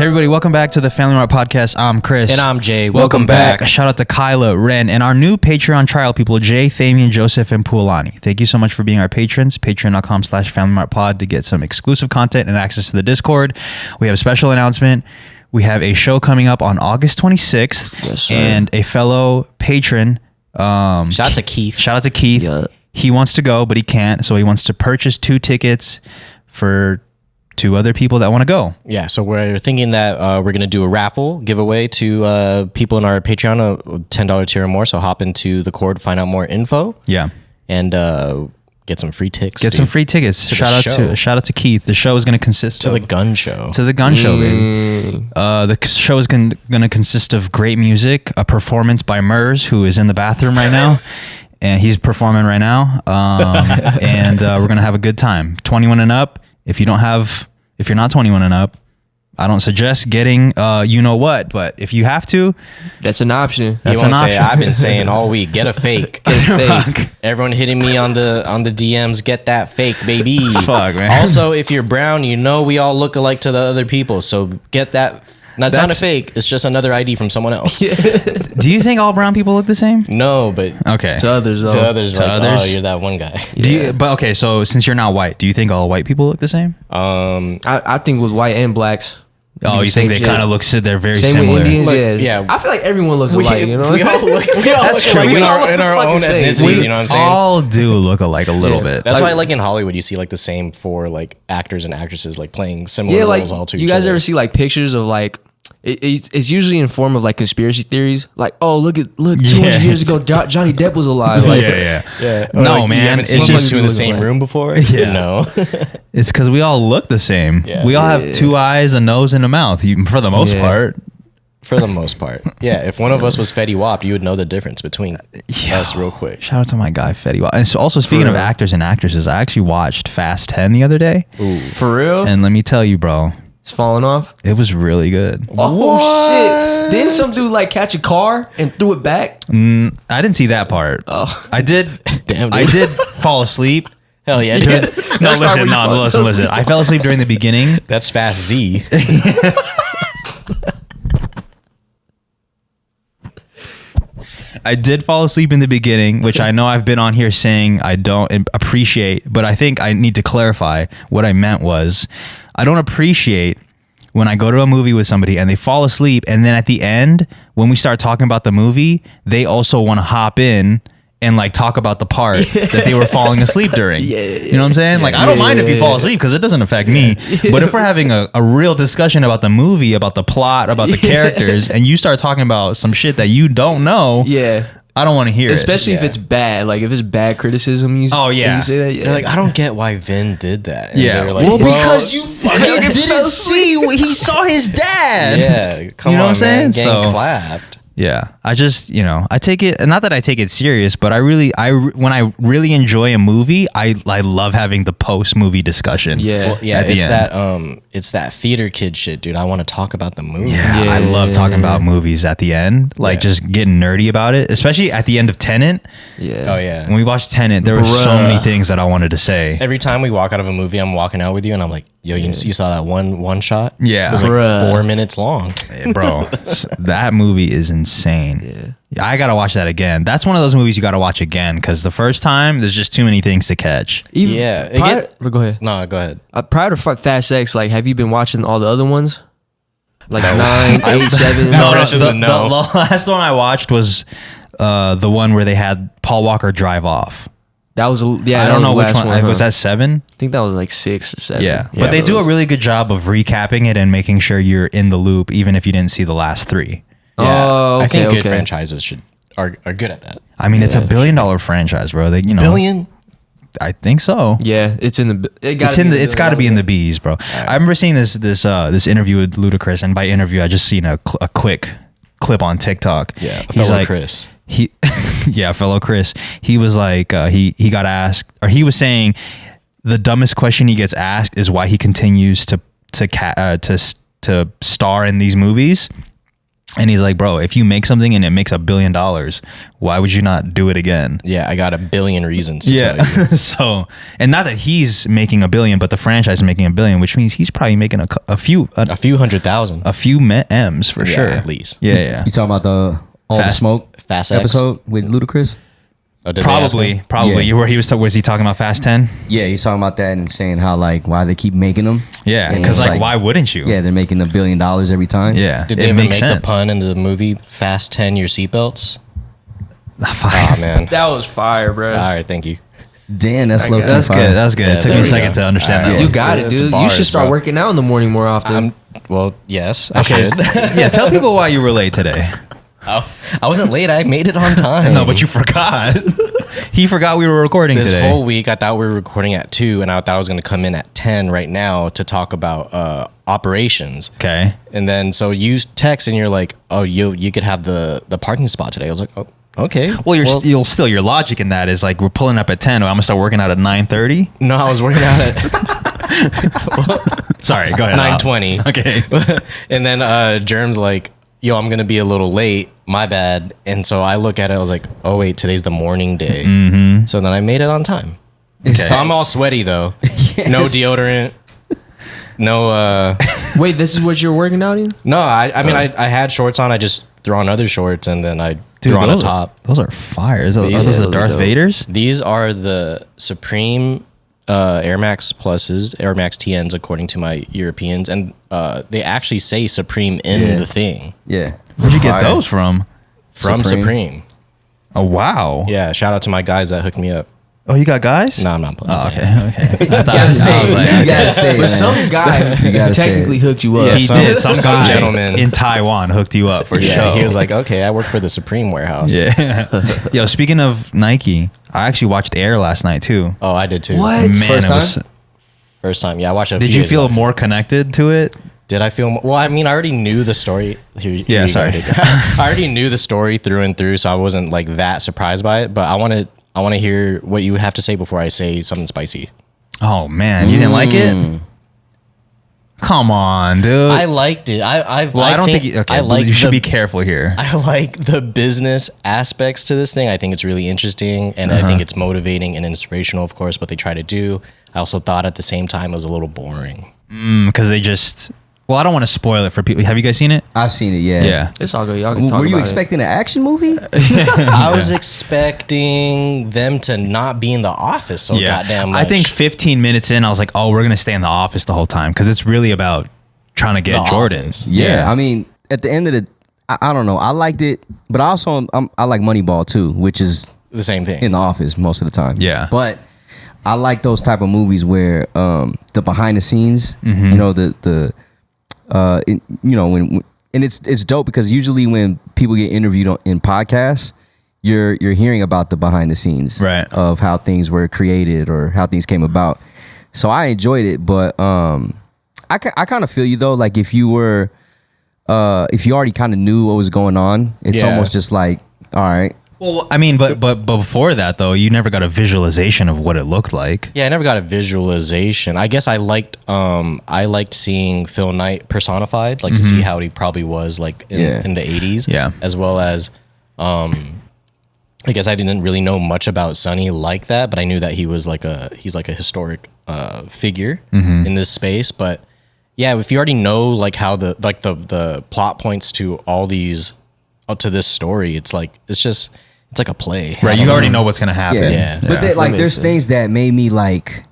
Hey everybody, welcome back to the Family Mart Podcast. I'm Chris. And I'm Jay. Welcome back. A shout out to Kyla, Ren, and our new Patreon trial people, Jay, Thamian, Joseph, and Pualani. Thank you so much for being our patrons. Patreon.com/FamilyMartPod to get some exclusive content and access to the Discord. We have a special announcement. We have a show coming up on August 26th. Yes, sir. And a fellow patron. Shout out to Keith. Yeah. He wants to go, but he can't. So he wants to purchase 2 tickets for 2 other people that want to go. Yeah, so we're thinking that we're going to do a raffle giveaway to people in our Patreon, a $10 tier or more. So hop into the Cord, find out more info. Yeah. And get some free tickets. Get some free tickets. Shout out to Keith. The show is going to consist of the gun show. To the gun show, baby. The show is going to consist of great music, a performance by Merz, who is in the bathroom right now. And he's performing right now. And we're going to have a good time. 21 and up. If you're not 21 and up, I don't suggest getting you know what, but if you have to, that's an option. I've been saying all week, get a fake. Get a fake. Everyone hitting me on the DMs, get that fake, baby. Fuck, man. Also, if you're brown, you know we all look alike to the other people, so get that. That's not a fake. It's just another ID from someone else. Do you think all brown people look the same? No, but okay. To others, though. Oh, you're that one guy. But okay, so since you're not white, do you think all white people look the same? I think with white and blacks. Oh, you think they kind of look? They're very same similar. With Indians, yeah. I feel like everyone looks alike. You know, we all look. That's true. We in our own ethnicities. You know what I'm saying? All do look alike a little bit. That's why, like in Hollywood, you see like the same 4 like actors and actresses like playing similar roles all to each other. You guys ever see like pictures of like? It's usually in form of like conspiracy theories, like 200 years ago Johnny Depp was alive. Like, yeah. No, man, it's just 2 in the same room before. Yeah, no, it's because we all look the same. Yeah. We all have 2 eyes, a nose, and a mouth. For the most part. For the most part, yeah. If one of us was Fetty Wap, you would know the difference between us real quick. Shout out to my guy Fetty Wap. And so also speaking of actors and actresses, I actually watched Fast 10 the other day. Ooh. For real? And let me tell you, bro. It's falling off. It was really good. Oh shit! Didn't some dude like catch a car and threw it back? I didn't see that part. Oh, I did. Damn, dude. I did fall asleep. Hell yeah! Listen. I fell asleep during the beginning. That's Fast Z. I did fall asleep in the beginning, which I know I've been on here saying I don't appreciate, but I think I need to clarify what I meant was I don't appreciate when I go to a movie with somebody and they fall asleep, and then at the end, when we start talking about the movie, they also want to hop in and like talk about the part that they were falling asleep during. You know what I'm saying? Like, I don't mind if you fall asleep because it doesn't affect me. But if we're having a real discussion about the movie, about the plot, about the characters, and you start talking about some shit that you don't know, I don't want to hear Especially if it's bad. Like, if it's bad criticism, you say that. They're like, I don't get why Vin did that. And they're like, well, because you fucking didn't see he saw his dad. Yeah, come on, what I'm saying? Getting clapped. Yeah, I just, I take it, not that I take it serious, but when I really enjoy a movie, I love having the post movie discussion. It's that theater kid shit, dude. I want to talk about the movie. I love talking about movies at the end, just getting nerdy about it, especially at the end of Tenet. Yeah. Oh yeah. When we watched Tenet, there were so many things that I wanted to say. Every time we walk out of a movie, I'm walking out with you, and I'm like, yo, you saw that one shot? Yeah. It was like 4 minutes long. Bro, that movie is insane. Yeah. I gotta watch that again. That's one of those movies you gotta watch again, because the first time there's just too many things to catch. Go ahead. No, go ahead. Prior to Fast X, like, have you been watching all the other ones? Like 9, 8, 7. The last one I watched was the one where they had Paul Walker drive off. That was I don't know which one. Was that 7? I think that was like 6 or 7. Yeah, but they do a really good job of recapping it and making sure you're in the loop, even if you didn't see the last 3. Yeah, I think good franchises are good at that. I mean, it's a $1 billion franchise, bro. Billion? I think so. Yeah, it's got to be in the B's, bro. Right. I remember seeing this interview with Ludacris, and by interview, I just seen a quick clip on TikTok. Yeah, fellow Chris. Fellow Chris. He was like, he got asked, or he was saying, the dumbest question he gets asked is why he continues to star in these movies. And he's like, bro, if you make something and it makes $1 billion, why would you not do it again? Yeah, I got a billion reasons to tell you. So, and not that he's making $1 billion, but the franchise is making $1 billion, which means he's probably making a few 100,000. a few M's for sure. At least. Yeah. You talking about the All the Smoke Fast X episode with Ludacris? Oh, did they ask him? Probably. Yeah. Where he was he talking about Fast 10? Yeah, he's talking about that and saying how like why they keep making them. Yeah, And because it's like why wouldn't you? Yeah, they're making $1 billion every time. Yeah. Did they it ever makes make sense. the pun in the movie Fast 10 your seatbelts? Fire. Oh man. That was fire, bro. All right, thank you. Damn, that's low key That's fire. good. That's good. Yeah, It took there me a we second go. to understand All that. right. You one. got it, It's dude. You bars, should start bro. working out in the morning more often. Well, yes, I Okay. should. Yeah, tell people why you were late today. Oh, I wasn't late. I made it on time. No, but you forgot. He forgot we were recording This today. whole week, I thought we were recording at 2, and I thought I was going to come in at 10 right now to talk about operations. Okay. And then so you text and you're like, "Oh, you could have the parking spot today." I was like, "Oh, okay." Well, your logic in that is like we're pulling up at 10. I'm gonna start working out at 9:30. No, I was working out at Sorry, go ahead. 9:20. Okay. And then Jerm's like, "Yo, I'm gonna be a little late. My bad." And so I look at it. I was like, "Oh wait, today's the morning day." Mm-hmm. So then I made it on time. Okay. I'm all sweaty though. No deodorant. No. Wait, this is what you're working out in? No. I mean, I had shorts on. I just threw on other shorts and then I Dude, threw on a those top. Those are fires. Are These those are the Darth dope. Vaders? These are the Supreme Air Max Pluses, Air Max TNs, according to my Europeans, and they actually say Supreme in the thing Yeah. Where'd you get Fire. those from? from Supreme. Supreme. Oh wow. Yeah, shout out to my guys that hooked me up. Oh, you got guys? No, I'm not playing. Oh, okay. Okay. I thought You gotta say I was it. like, You gotta say it, But man. some guy You gotta say technically it. hooked you up. Yeah, he some- did. Some some guy gentleman. in Taiwan hooked you up for Yeah, sure. he was like, "Okay, I work for the Supreme warehouse." yeah. Yo, speaking of Nike, I actually watched Air last night too. Oh, I did too. What? Man, First it was. time? First time. Yeah, I watched it. a Did few you days feel ago. more connected to it? Did I feel? Well, I mean, I already knew the story. Here Yeah, you go, sorry. dude. I already knew the story through and through, so I wasn't like that surprised by it. But I want to hear what you have to say before I say something spicy. Oh man, you didn't like it? Come on, dude. I liked it. I don't think you, okay. I like you should the, be careful here. I like the business aspects to this thing. I think it's really interesting, and I think it's motivating and inspirational, of course, what they try to do. I also thought at the same time it was a little boring. Because they just. Well, I don't want to spoil it for people. Have you guys seen it? I've seen it, yeah. Yeah. It's all good. Y'all can talk Were you about expecting an action movie? I was expecting them to not be in the office so goddamn much. I think 15 minutes in, I was like, oh, we're gonna stay in the office the whole time because it's really about trying to get The Jordans. office. Yeah. I mean, at the end of the, I don't know. I liked it, but I also I like Moneyball too, which is the same thing. in the office most of the time. Yeah. But I like those type of movies where the behind the scenes, Mm-hmm. you know, when and it's dope because usually when people get interviewed in podcasts, you're hearing about the behind the scenes Right. of how things were created or how things came about. So I enjoyed it, but I kind of feel you though. Like if you already kind of knew what was going on, it's Yeah. almost just like, all right. Well, I mean, but before that though, you never got a visualization of what it looked like. Yeah, I never got a visualization. I guess I liked seeing Phil Knight personified, like to see how he probably was like in the 80s. Yeah. As well as I guess I didn't really know much about Sonny like that, but I knew that he's like a historic figure in this space. But yeah, if you already know like how the plot points to all these to this story, it's like a play. Right. You already know what's gonna happen. Yeah. But that like makes there's sense. things that made me like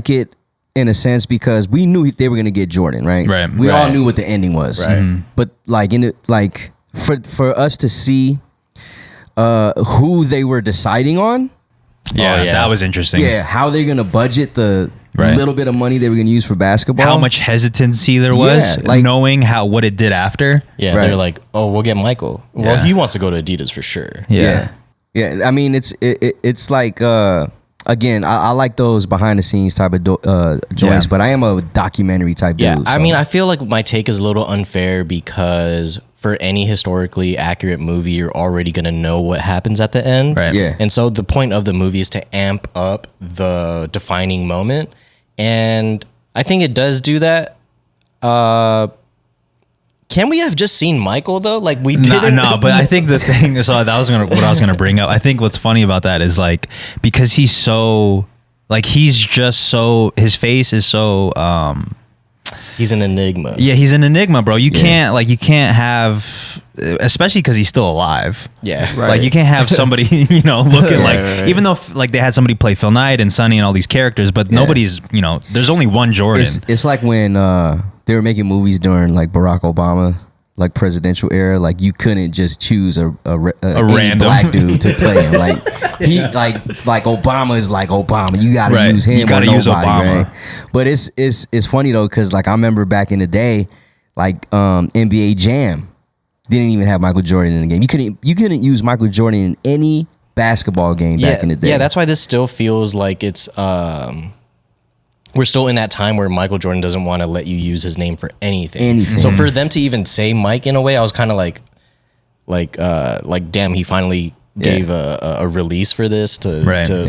it in a sense because we knew they were gonna get Jordan, right? Right. We all Right. knew what the ending was. Right. But like for us to see who they were deciding on, Yeah, Oh, yeah. that was interesting. yeah, how they're gonna budget the Right. little bit of money they were gonna use for basketball. How much hesitancy there was, Yeah, like- knowing what it did after. Yeah, Right. they're like, oh, we'll get Michael. Well, Yeah. he wants to go to Adidas for sure. Yeah. Yeah. I mean, it's like again, I like those behind the scenes type of joints, Yeah. but I am a documentary type Yeah, dude. I so- mean, I feel like my take is a little unfair because for any historically accurate movie, you're already going to know what happens at the end. Right. Yeah. And so the point of the movie is to amp up the defining moment. And I think it does do that. Can we have just seen Michael though? Like we No, didn't. no, but I think the thing. So what I was gonna bring up. I think what's funny about that is like because he's so like he's just so his face is so. He's an enigma. Yeah, he's an enigma, bro. You can't have, especially because he's still alive. Yeah. Right. Like you can't have somebody, looking like, even though like they had somebody play Phil Knight and Sonny and all these characters, but nobody's, there's only one Jordan. It's like when they were making movies during like Barack Obama, like presidential era. Like you couldn't just choose a any random black dude to play him. Like he like Obama is like Obama. You got to Right. use him. You gotta or use nobody, Obama. Right? But it's funny though because like I remember back in the day, like NBA Jam didn't even have Michael Jordan in the game. You couldn't use Michael Jordan in any basketball game back in the day. Yeah, that's why this still feels like it's we're still in that time where Michael Jordan doesn't want to let you use his name for anything. So for them to even say Mike in a way, I was kind of like damn, he finally gave a release for this to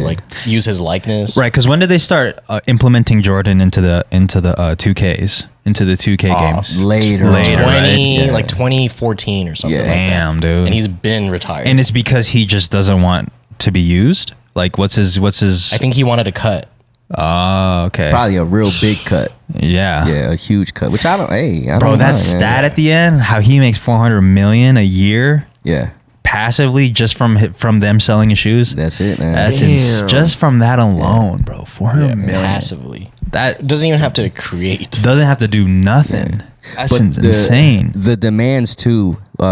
like use his likeness. Right, because when did they start implementing Jordan into the 2Ks, into the 2K games? Later, right? Like 2014 or something. Like that. Damn, dude. And he's been retired. And it's because he just doesn't want to be used. Like, what's his? I think he wanted a cut. Oh, okay. Probably a real big cut. Yeah. Yeah, a huge cut. Which I don't. Hey, I Bro, don't that know, stat man. at the end, how he makes $400 million a year Yeah, passively just from them selling his shoes. that's it, man. That's Damn. just from that alone, bro. $400 million. Passively. That Doesn't even have to create. doesn't have to do nothing. That's insane. The demands too,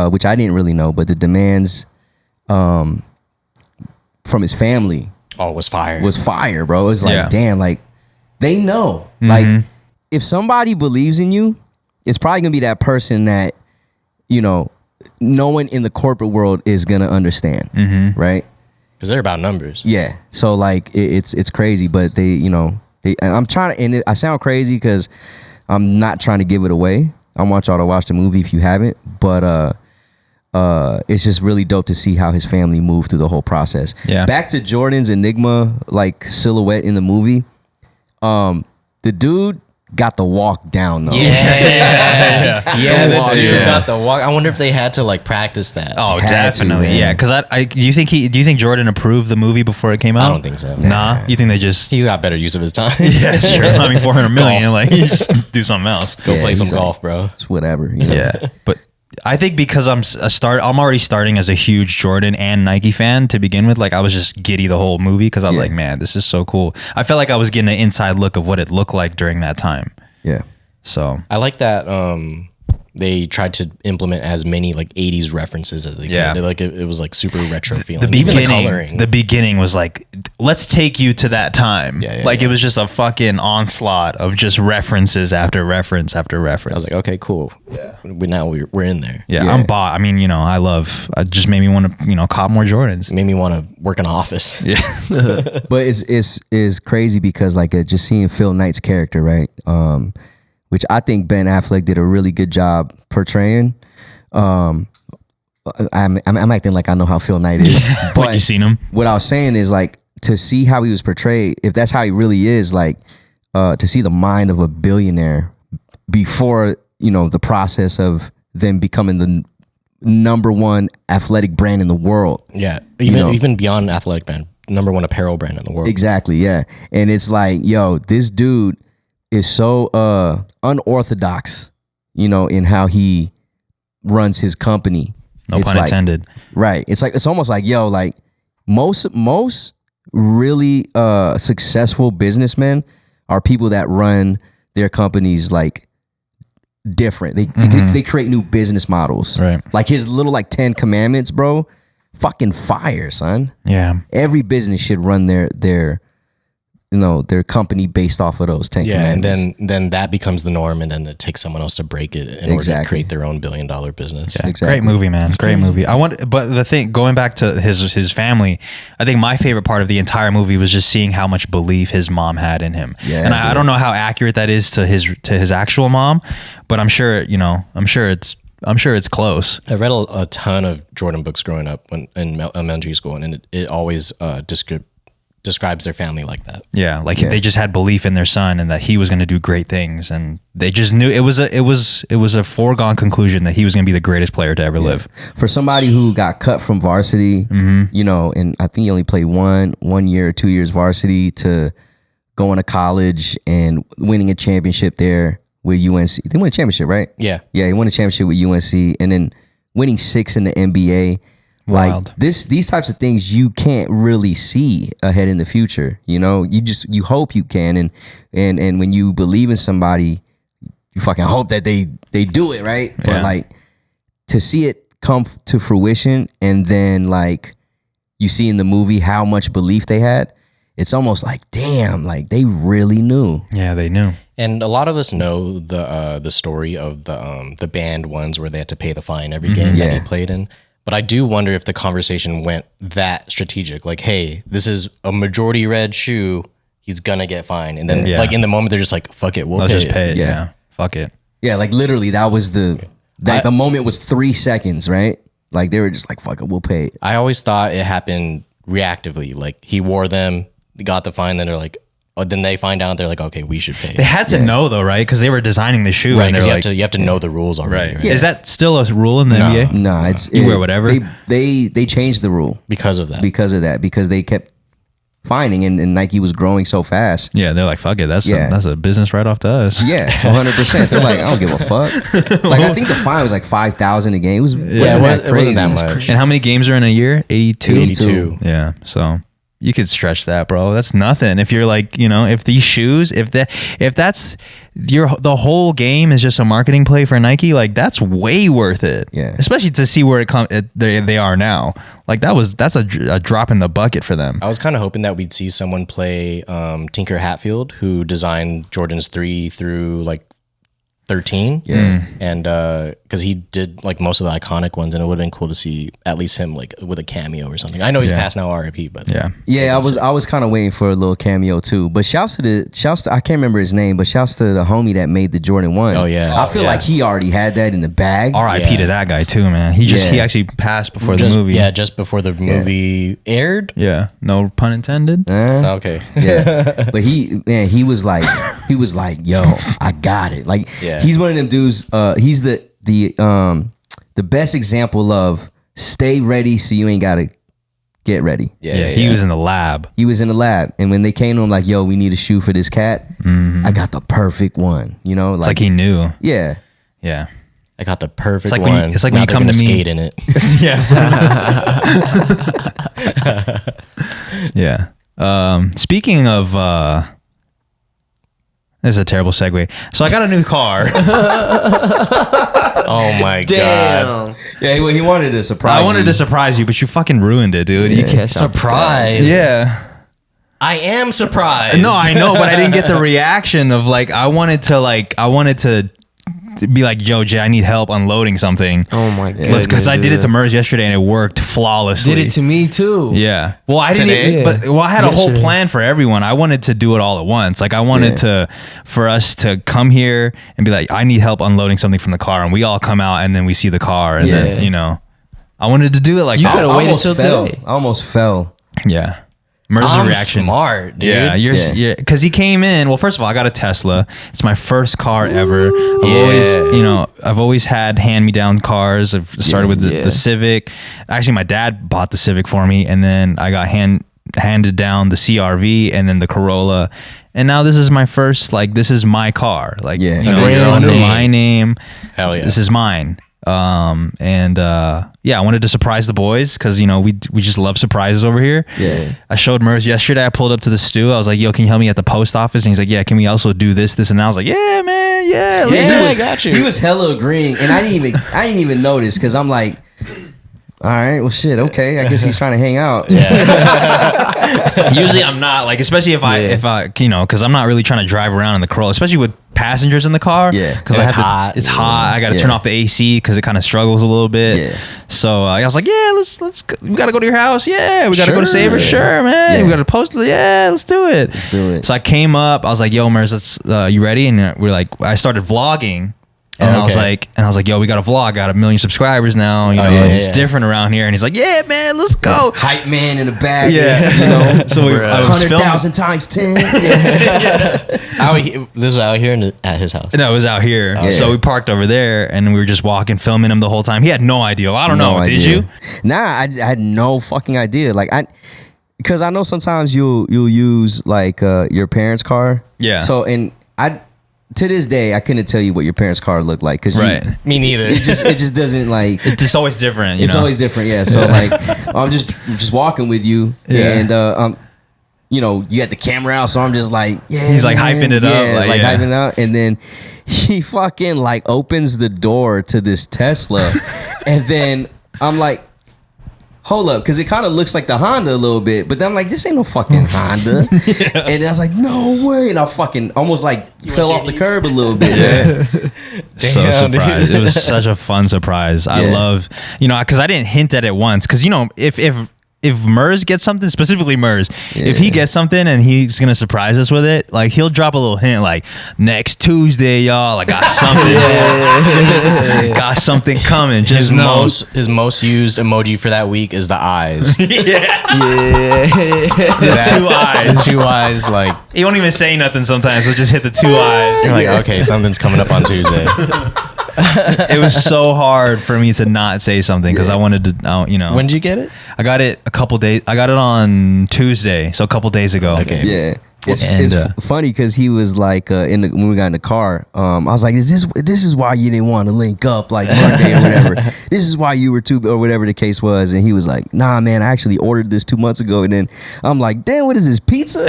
which I didn't really know, but the demands from his family Oh, it was fire. was fire, bro. It was like, Yeah. damn, like they know. Like if somebody believes in you, it's probably gonna be that person that, no one in the corporate world is gonna understand. Right? Because they're about numbers. Yeah. So like it's crazy, but I'm trying to, and I sound crazy because I'm not trying to give it away. I want y'all to watch the movie if you haven't, but it's just really dope to see how his family moved through the whole process. Yeah. Back to Jordan's enigma like silhouette in the movie. The dude got the walk down though. Yeah, The walk the dude down. got the walk. I wonder if they had to like practice that. Oh, Had to, definitely. man. Yeah, because do you think Jordan approved the movie before it came out? I don't think so. Nah, you think they just? He's got better use of his time. Yeah, that's true. I mean, $400 million. Golf. Like, you just do something else. Go play he's some like, golf, bro. It's whatever. Yeah, but I think because I'm already starting as a huge Jordan and Nike fan to begin with. Like I was just giddy the whole movie because I was like, man, this is so cool. I felt like I was getting an inside look of what it looked like during that time. Yeah. So I like that they tried to implement as many like 80s references as they Yeah. could. It was like super retro feeling. the Even the beginning, coloring. the beginning was like, let's take you to that time. Yeah, Like it was just a fucking onslaught of just references after reference after reference. I was like, okay, cool. Yeah. We're in there. Yeah, Yeah. I'm bought. I mean, it just made me want to, cop more Jordans. It made me want to work in an office. Yeah. But it's crazy because like just seeing Phil Knight's character, right? Which I think Ben Affleck did a really good job portraying. I'm acting like I know how Phil Knight is, But you seen him? what I was saying is like to see how he was portrayed, if that's how he really is, like to see the mind of a billionaire before the process of them becoming the number one athletic brand in the world. Yeah. Even beyond athletic brand, number one apparel brand in the world. Exactly, yeah. And it's like, yo, this dude is so unorthodox, in how he runs his company. No It's pun like- intended. Right. It's almost like, yo, like most really successful businessmen are people that run their companies like different. They create new business models. Right. Like his little like 10 commandments, bro. Fucking fire, son. Yeah. Every business should run their company based off of those 10 Yeah, and commandments. then that becomes the norm, and then it takes someone else to break it in order to Exactly. create their own $1 billion business. Yeah, Exactly. great movie, man. Great movie. But the thing, going back to his family, I think my favorite part of the entire movie was just seeing how much belief his mom had in him. Yeah, and I don't know how accurate that is to his actual mom, but I'm sure it's close. I read describes their family like that. Yeah, like they just had belief in their son and that he was going to do great things, and they just knew it was a foregone conclusion that he was going to be the greatest player to ever live. For somebody who got cut from varsity, you know, and I think he only played 1 year or 2 years varsity, to going to college and winning a championship there with UNC. They won a championship, right? Yeah. Yeah, he won a championship with UNC, and then winning 6 in the NBA. Wild. Like these types of things you can't really see ahead in the future. You know, you hope you can, and when you believe in somebody, you fucking hope that they do it, right? Yeah. But like to see it come to fruition, and then like you see in the movie how much belief they had, it's almost like, damn, like they really knew. Yeah, they knew. And a lot of us know the story of the banned ones where they had to pay the fine every game that he played in. But I do wonder if the conversation went that strategic. Like, hey, this is a majority red shoe. He's gonna get fined. And then like in the moment, they're just like, fuck it, Let's pay just it. pay it. Yeah. Fuck it. Yeah, like literally that was the moment was 3 seconds, right? Like they were just like, fuck it, we'll pay it. I always thought it happened reactively. Like he wore them, they got the fine, then they're like, oh, then they find out, they're like, okay, we should pay. They had to know though, right? Because they were designing the shoe, Right, and because they're you have to know the rules already. Right? Is that still a rule in the NBA? No, You wear whatever? They changed the rule Because of that. because they kept fining, and Nike was growing so fast. Yeah, they're like, fuck it. That's Yeah. that's a business right off to us. Yeah, 100%. They're like, I don't give a fuck. Like I think the fine was like 5,000 a game. It wasn't that crazy. It wasn't that much. And how many games are in a year? 82? 82. Yeah. So you could stretch that, bro. That's nothing. If you're like, you know, if these shoes, if that's the whole game is just a marketing play for Nike, like that's way worth it. Yeah. Especially to see where they are now. Like that's a drop in the bucket for them. I was kind of hoping that we'd see someone play Tinker Hatfield, who designed Jordans 3 through like 13. Yeah. And because he did like most of the iconic ones, and it would have been cool to see at least him like with a cameo or something. I know he's passed now, RIP, but Yeah, I was kind of waiting for a little cameo too. But shouts to I can't remember his name, but shouts to the homie that made the Jordan 1. Oh, yeah. I feel like he already had that in the bag. RIP to that guy too, man. He actually passed before the movie. Yeah, just before the movie aired. Yeah. No pun intended. Okay. Yeah. But he was like, yo, I got it. Like he's one of them dudes, he's the best example of stay ready so you ain't gotta get ready. Yeah, he was in the lab. He was in the lab, and when they came to him like, yo, we need a shoe for this cat, I got the perfect one. You know, It's like he knew. Yeah. Yeah. I got the perfect like one. when you- it's like when Now you they're come gonna to me- skate in it. Yeah. Speaking of this is a terrible segue. So I got a new car. Oh my god! Yeah, well, he wanted to surprise I wanted to surprise you, but you fucking ruined it, dude. You can't Surprise! Yeah. I am surprised. No, I know, but I didn't get the reaction of like I wanted to be like, yo, Jay, I need help unloading something. Oh my god! Because I did it to Merz yesterday and it worked flawlessly. Did it to me too. Yeah. Well, I didn't. Today? But I had a whole Yesterday. plan for everyone. I wanted to do it all at once. Like I wanted for us to come here and be like, I need help unloading something from the car, and we all come out and then we see the car, and then you know, I wanted to do it like You that. could've I waited almost till fell. today. I almost fell. Yeah. Merz's I'm reaction. smart, dude. Yeah, you're because he came in. Well, first of all, I got a Tesla. It's my first car ever. I've always had hand-me-down cars. I've started with the Civic. Actually, my dad bought the Civic for me, and then I got handed down the CRV and then the Corolla. And now this is my first. Like, this is my car. Like, it's Your own under name. my name. Hell yeah! This is mine. I wanted to surprise the boys because we just love surprises over here. Yeah. I showed Merz yesterday. I pulled up to the stew. I was like, yo, can you help me at the post office? And he's like, yeah, can we also do this and that? I was like, yeah, man, yeah, let's do it. I got you. He was hella agreeing, and I didn't even notice because I'm like, all right, well, shit, okay, I guess he's trying to hang out. Usually I'm not, like, especially if I because I'm not really trying to drive around in the Corolla, especially with passengers in the car. Yeah. Because It's hot. It's hot. I got to Yeah. turn off the AC because it kind of struggles a little bit. Yeah. So I was like, yeah, let's go. We got to go to your house. Yeah. We got to go to Sure. Savers. Sure, man. Yeah. We got to post it. Yeah, let's do it. Let's do it. So I came up. I was like, yo, Merz, you ready? And we're like, I started vlogging. And I was like, yo, we got a vlog, got 1 million subscribers now. You know, it's different around here. And he's like, yeah, man, let's go. Hype man in the bag. Yeah. You know, So I was 100,000 times 10. This is out here at his house. No, it was out here. Yeah. So we parked over there and we were just walking, filming him the whole time. He had no idea. I don't know. idea. Did you? Nah, I had no fucking idea. Like because I know sometimes you'll use like your parents' car. Yeah. So to this day I couldn't tell you what your parents' car looked like because Me neither. it just doesn't like. It's always different. It's always different. Yeah. So like I'm just walking with you and you know, you had the camera out, so I'm just like, yeah. He's like hyping it up, like hyping it up, and then he fucking like opens the door to this Tesla, and then I'm like, hold up, because it kind of looks like the Honda a little bit, but then I'm like, this ain't no fucking Honda, and I was like, no way, and I fucking almost like fell off the curb a little bit. Yeah. So surprised. It was such a fun surprise. I love, you know, because I didn't hint at it once, because you know, if Merz gets something, specifically Merz, if he gets something and he's gonna surprise us with it, like he'll drop a little hint, like next Tuesday, y'all, I got something, got something coming. Just his most used emoji for that week is the eyes. The two eyes, The two eyes, like he won't even say nothing. Sometimes he'll just hit the two eyes. you're like, okay, something's coming up on Tuesday. It was so hard for me to not say something because I wanted to, you know. When did you get it? I got it a couple days. I got it on Tuesday, so a couple days ago. Okay. Yeah. It's funny because he was like when we got in the car, I was like, this is why you didn't want to link up like Monday or whatever. This is why you were too, or whatever the case was. And he was like, nah, man, I actually ordered this 2 months ago. And then I'm like, damn, what is this, pizza?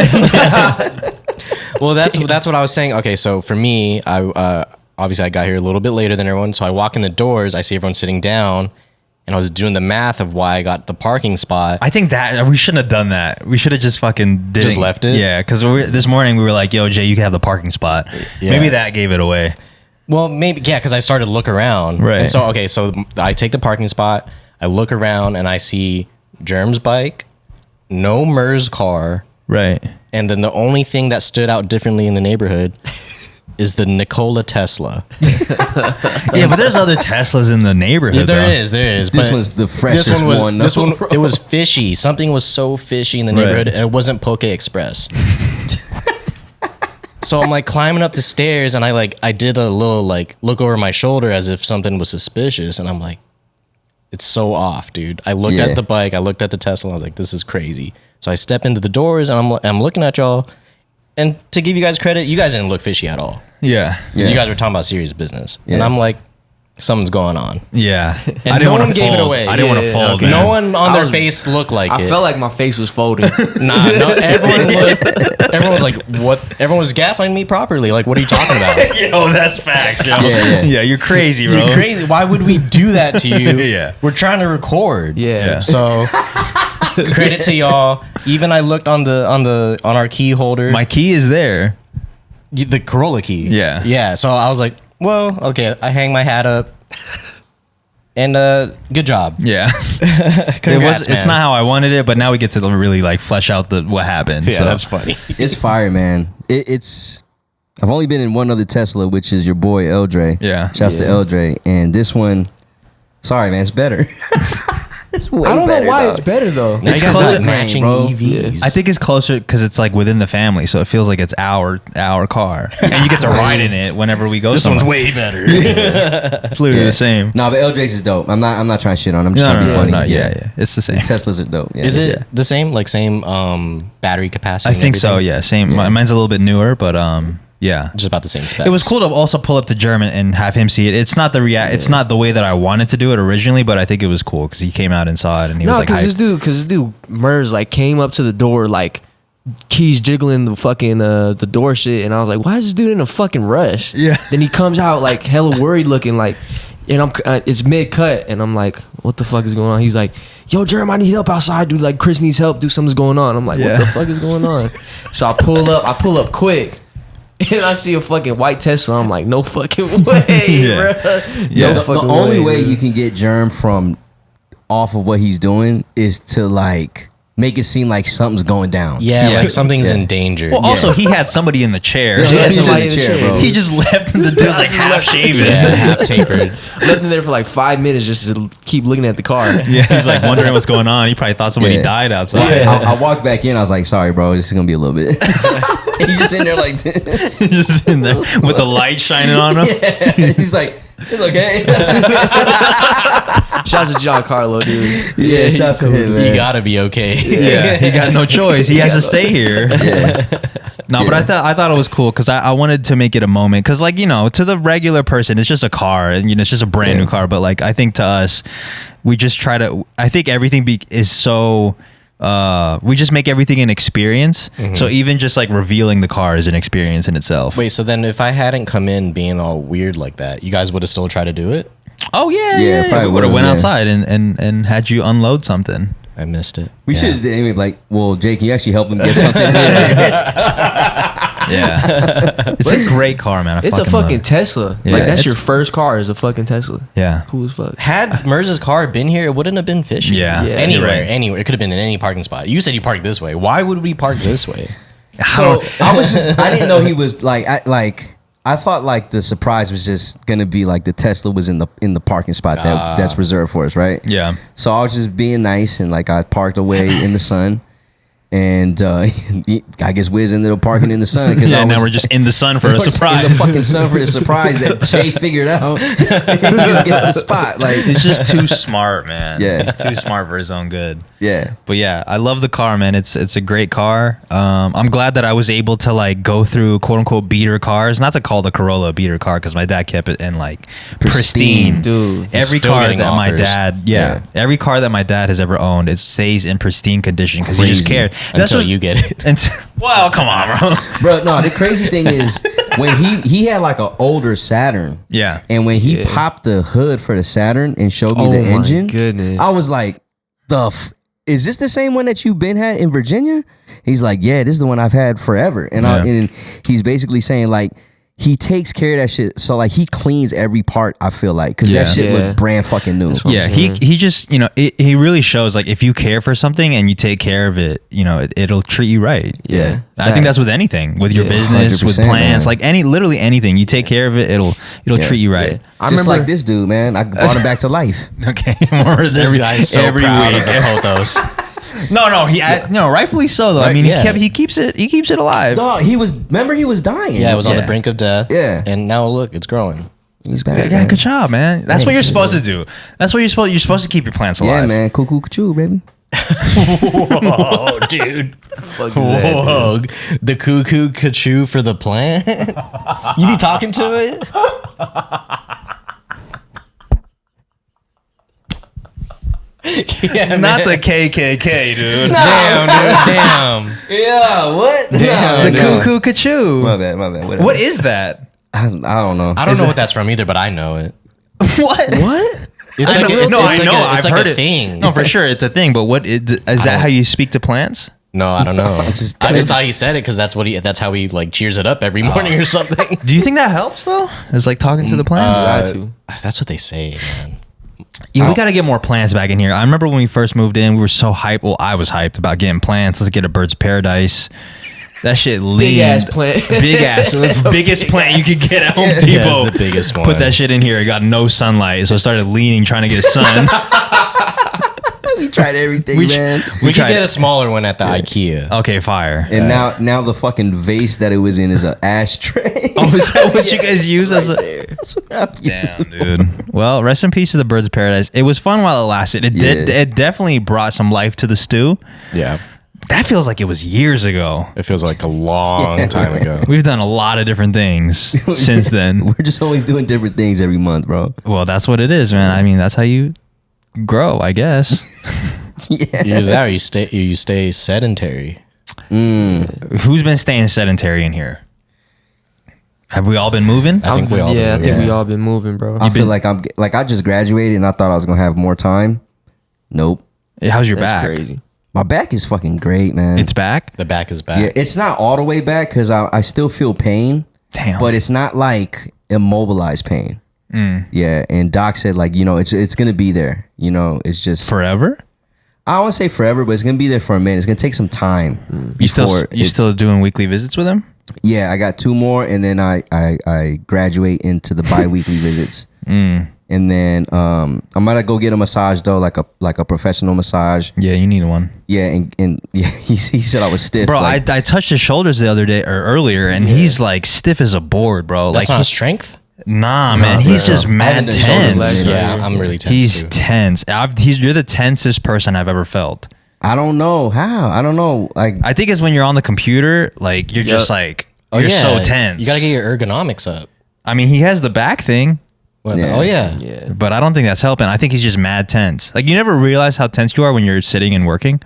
Well, that's what I was saying. Okay, so for me, obviously I got here a little bit later than everyone, so I walk in the doors, I see everyone sitting down, and I was doing the math of why I got the parking spot. I think that we shouldn't have done that. We should have just fucking Just left it? Yeah, because this morning we were like, yo, Jay, you can have the parking spot. Yeah. Maybe that gave it away. Well, maybe, yeah, because I started to look around. Right. And so, okay, so I take the parking spot, I look around, and I see Jerm's bike, no Merz car, Right. and then the only thing that stood out differently in the neighborhood is the Nikola Tesla. Yeah, but there's other Teslas in the neighborhood. There is. This but one's the freshest this one was, one. This one, it was fishy. Something was so fishy in the neighborhood, and it wasn't Poke Express. So I'm like climbing up the stairs, and I did a little like look over my shoulder as if something was suspicious, and I'm like, it's so off, dude. I looked at the bike, I looked at the Tesla, and I was like, this is crazy. So I step into the doors, and I'm looking at y'all. And to give you guys credit, you guys didn't look fishy at all. Yeah. Because you guys were talking about serious business. And I'm like, something's going on. Yeah. And no one gave it away. I didn't want to fold, No man. one on their face looked like it. I felt like my face was folding. Everyone was like, what? Everyone was gaslighting me properly. Like, what are you talking about? Yo, that's facts, yo. Yeah. You're crazy, bro. You're crazy. Why would we do that to you? Yeah. We're trying to record. Yeah. So credit to y'all. Even I looked on our key holder. My key is there. The Corolla key. Yeah. Yeah. So I was like, well, okay. I hang my hat up. And good job. Yeah. Congrats, It's man. not how I wanted it, but now we get to really like flesh out what happened. Yeah, so. that's funny. It's fire, man. I've only been in one other Tesla, which is your boy Eldre. Yeah. Shouts to Eldre. And this one, sorry, man, it's better. It's way I don't know better, why dog. it's better though. Now It's you guys closer- got matching bro. EVs. I think it's closer because it's like within the family, so it feels like it's our car, and you get to ride in it whenever we go. this somewhere. one's way better. It's literally the same. No, but Eldre's is dope. I'm not trying to shit on him. I'm just trying to be funny. Yeah, it's the same. Teslas are dope. Yeah. Is it Yeah. the same? Like same battery capacity? I and think so. everything? Yeah, same. Mine's a little bit newer, but yeah. Just about the same specs. It was cool to also pull up to Jerm and have him see it. It's not it's not the way that I wanted to do it originally, but I think it was cool because he came out and saw it and he was No, like, because hyped. this dude Merz like came up to the door like keys jiggling the fucking the door shit, and I was like, why is this dude in a fucking rush? Yeah. Then he comes out like hella worried looking, like, and it's mid cut, and I'm like, what the fuck is going on? He's like, yo, Jerm, I need help outside, dude. Like Chris needs help, dude. Something's going on. I'm like, Yeah. what the fuck is going on? So I pull up quick. And I see a fucking white Tesla. I'm like, no fucking way, Yeah. bro. Yeah. No The fucking only way dude. you can get Jerm from off of what he's doing is to like make it seem like something's going down. Yeah, like something's in danger. Well, also he had somebody in the chair. Yeah, So he had it's somebody just- in the chair, bro. He just left, and the dude's like half shaven. yeah, half tapered. Left him there for like 5 minutes just to keep looking at the car. Yeah, he's like wondering what's going on. He probably thought somebody Yeah. died outside. I walked back in. I was like, sorry, bro. This is going to be a little bit. He's just in there like this. Just in there with the light shining on him. Yeah. He's like, it's okay. Shouts to John Carlo, dude. Yeah, shouts to him, man. You gotta be okay. Yeah, he got no choice. He has to stay here. Yeah. No, but I thought it was cool because I wanted to make it a moment because, like, you know, to the regular person, it's just a car and, you know, it's just a brand new car. But, like, I think to us, we just try to, I think everything is so, we just make everything an experience. So even just like revealing the car is an experience in itself. Wait, so then if I hadn't come in being all weird like that, you guys would have still tried to do it? Oh, yeah. Yeah, probably We would have would've, went yeah. outside and had you unload something. I missed it. We should have been like, well, Jake, can you actually help him get something? Yeah. It's a great car, man. It's a love fucking it. Tesla. Yeah, Like, that's it's- your first car is a fucking Tesla. Yeah. Cool as fuck. Had Merz's car been here, it wouldn't have been fishy. Yeah. Yeah. Anywhere, You're right. anywhere. It could have been in any parking spot. You said you parked this way. Why would we park this way? So I was just, I didn't know he was like, I thought like the surprise was just gonna be like the Tesla was in the parking spot that's reserved for us, right? Yeah. So I was just being nice and like I parked away in the sun, and I guess Wiz ended up parking in the sun because Yeah, now we're just in the sun for a surprise. In the fucking sun for the surprise that Jay figured out. He just gets the spot, like He's just too smart, man. Yeah. He's too smart for his own good. yeah. But yeah, I love the car, man. It's a great car. I'm glad that I was able to like go through quote unquote beater cars. Not to call the Corolla a beater car because my dad kept it in like pristine. Dude. Every still car getting that my offers. dad, every car that my dad has ever owned, it stays in pristine condition because he just Crazy. cared. Until you get it. Well, come on, bro. Bro, no, the crazy thing is when he had like an older Saturn. Yeah. And when he popped the hood for the Saturn and showed me Oh the my engine, goodness. I was like, is this the same one that you've been had in Virginia? He's like, yeah, this is the one I've had forever. And and he's basically saying like he takes care of that shit. So like he cleans every part, I feel like, because that shit Yeah. looked brand fucking new. Yeah, he just, you know, he really shows like if you care for something and you take care of it, you know, it'll treat you right. Yeah. I think that's with anything, with your Yeah, business, with 100%, plans, man. like literally anything. You take care of it, it'll treat you right. I Just remember like this dude, man. I brought him back to life. Okay, Morris, This guy's so every proud week. of the photos. No, rightfully so though. I Right, mean, yeah. he keeps it alive. Dog, he was dying. Yeah, it was on Yeah. the brink of death. Yeah. And now look, it's growing. He's back. Yeah, man. good job, man. That's what you're supposed to do. That's what you're supposed to keep your plants alive. Yeah, man. Cuckoo, cuckoo, baby. Whoa, dude. Whoa. The cuckoo cachoo for the plant? You be talking to it? Yeah, Not the KKK, dude. Damn, dude. Damn. Yeah, what? The No. cuckoo cachoo. My bad. Whatever. What is that? I don't know. I don't know what that's from either, but I know it. What? What? It's I like know, a, no, it's I like know. A, it's I've like heard a it. thing. No, for sure, it's a thing. But what is that? How you speak to plants? No, I don't know. I just just thought he said it because that's how he like cheers it up every morning or something. Do you think that helps though? It's like talking to the plants. That's what they say, man. Yeah, we got to get more plants back in here. I remember when we first moved in, we were so hyped. Well, I was hyped about getting plants. Let's get a bird's paradise. That shit lean. Big ass plant. Big ass. It's the biggest plant you could get at Home Yeah, Depot. it's the biggest one. Put that shit in here. It got no sunlight. So I started leaning, trying to get sun. We tried everything, man. We could tried- get a smaller one at the IKEA. Okay, fire. And now the fucking vase that it was in is an ashtray. Oh, is that what you guys use as a... That's what I'm using. Damn, dude. Well, rest in peace to the birds of paradise. It was fun while it lasted. It did. Yeah. It definitely brought some life to the stew. Yeah. That feels like it was years ago. It feels like a long time ago. We've done a lot of different things since then. We're just always doing different things every month, bro. Well, that's what it is, man. I mean, that's how you grow, I guess. Yeah. Either that or you stay sedentary. Who's been staying sedentary in here? Have we all been moving? I think we all Yeah, I do. think we Yeah. all been moving, bro. I feel like I just graduated and I thought I was gonna have more time. Nope. How's your That's back? crazy. My back is fucking great, man. It's back? The back is back. yeah, it's not all the way back because I still feel pain. Damn. But it's not like immobilized pain. Yeah, and Doc said like, it's gonna be there. It's just Forever? I don't want to say forever, but it's gonna be there for a minute. It's gonna take some time. You still doing weekly visits with him? Yeah, I got 2 more, and then I graduate into the bi-weekly visits. And then I'm gonna go get a massage though, like a professional massage. Yeah, you need one. Yeah, and yeah, he said I was stiff. Bro, like, I touched his shoulders the other day or earlier, and he's like stiff as a board, bro. That's like not strength. Nah, man, he's just mad tense. Yeah, I'm really tense. He's too. tense. You're the tensest person I've ever felt. I don't know how. I don't know. Like, I think it's when you're on the computer, like you're just like you're so tense. You gotta get your ergonomics up. I mean, he has the back thing, Yeah. Oh yeah. Yeah. but I don't think that's helping. I think he's just mad tense. Like you never realize how tense you are when you're sitting and working.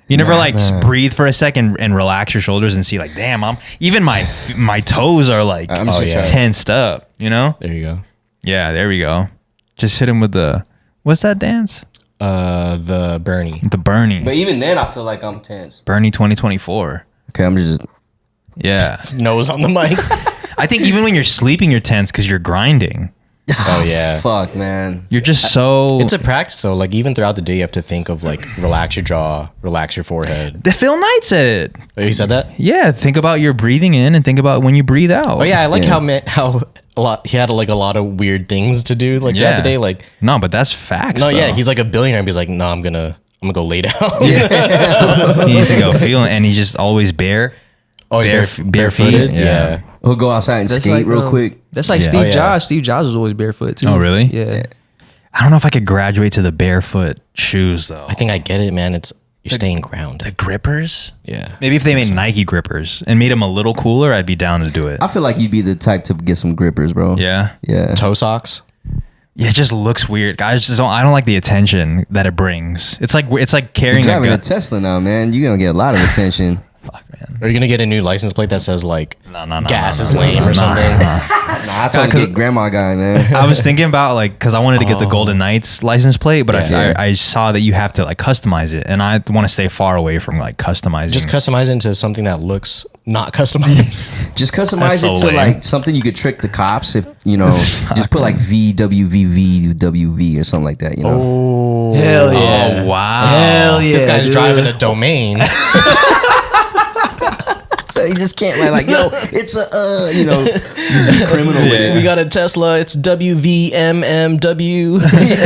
You never breathe for a second and relax your shoulders and see like, damn, even my toes are like I'm just tensed up. You know? There you go. Yeah, there we go. Just hit him with what's that dance? The Bernie. The Bernie. but even then, I feel like I'm tense. Bernie 2024. Okay, I'm just. Yeah. Nose on the mic. I think even when you're sleeping, you're tense because you're grinding. Oh yeah. Fuck, man. You're just so. It's a practice though. Like even throughout the day, you have to think of like relax your jaw, relax your forehead. The Phil Knight said it. Oh, you said that? Yeah, think about your breathing in and think about when you breathe out. Oh yeah, I like Yeah. how a lot he had like a lot of weird things to do like throughout the day. Like No, but that's facts. no, yeah, though. he's like a billionaire. But he's like, no, I'm gonna go lay down. He needs to go feeling, and he's just always bare. Oh, he's barefooted? barefooted. Yeah. Yeah. We'll go outside and That's skate like, real quick. That's like Yeah. Steve Oh, yeah. Jobs. Steve Jobs was always barefoot too. Oh, really? Yeah. I don't know if I could graduate to the barefoot shoes though. I think I get it, man. You're staying grounded. The grippers. Yeah. Maybe if they made Nike grippers and made them a little cooler, I'd be down to do it. I feel like you'd be the type to get some grippers, bro. Yeah. Yeah. Toe socks. Yeah, it just looks weird. Guys just don't. I don't like the attention that it brings. It's like You're carrying a driving a gun. Tesla now, man. You're gonna get a lot of attention. Fuck, man. Are you gonna get a new license plate that says like No, gas no, is no, lame no, or something? Nah, I told him to get grandma guy, man. I was thinking about like because I wanted to get the Golden Knights license plate, but Yeah. I saw that you have to like customize it, and I want to stay far away from like customizing. Just customize it into something that looks not customized. Just customize That's it so to lame. like something you could trick the cops if you know. Just put like VWVVWV or something like that. You know. Oh, Hell yeah. Oh wow! Hell yeah. This guy's dude. driving a domain. So you just can't like yo, it's a you know, just be criminal with it. We got a Tesla. It's WVMMW.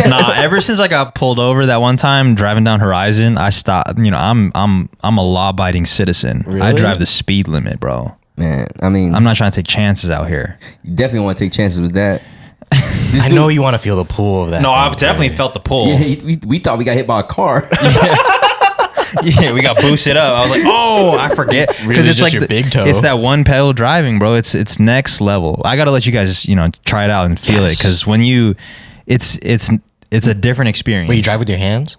Nah, ever since I got pulled over that one time driving down Horizon, I stopped. You know, I'm a law-abiding citizen. I Really? drive the speed limit, bro. Man, I mean, I'm not trying to take chances out here. you definitely want to take chances with that. I know you want to feel the pull of that. No, thing, I've definitely right? felt the pull. Yeah, we thought we got hit by a car. Yeah, we got boosted up. I was like, oh, I forget Really it's just like your big toe. It's that one pedal driving, bro. It's next level. I gotta let you guys try it out and feel it because when it's a different experience. Wait, you drive with your hands?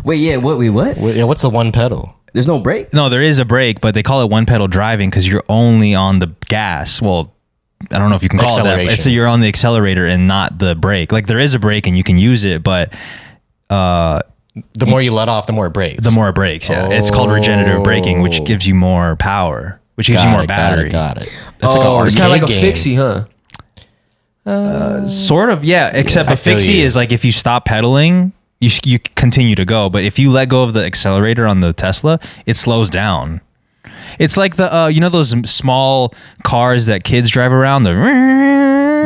Wait, yeah, what? Yeah, what's the one pedal? There's no brake. No, there is a brake, but they call it one pedal driving because you're only on the gas. Well, I don't know if you can call it that. Acceleration. So you're on the accelerator and not the brake. Like there is a brake and you can use it, but The more you let off, the more it breaks. the more it breaks. Yeah, it's called regenerative braking, which gives you more power, which gives you more battery. Got it. That's like Oh, an it's kind of like a arcade game. fixie, huh? Sort of, yeah. Except I a feel fixie you. is like if you stop pedaling, you continue to go. But if you let go of the accelerator on the Tesla, it slows down. It's like the those small cars that kids drive around, the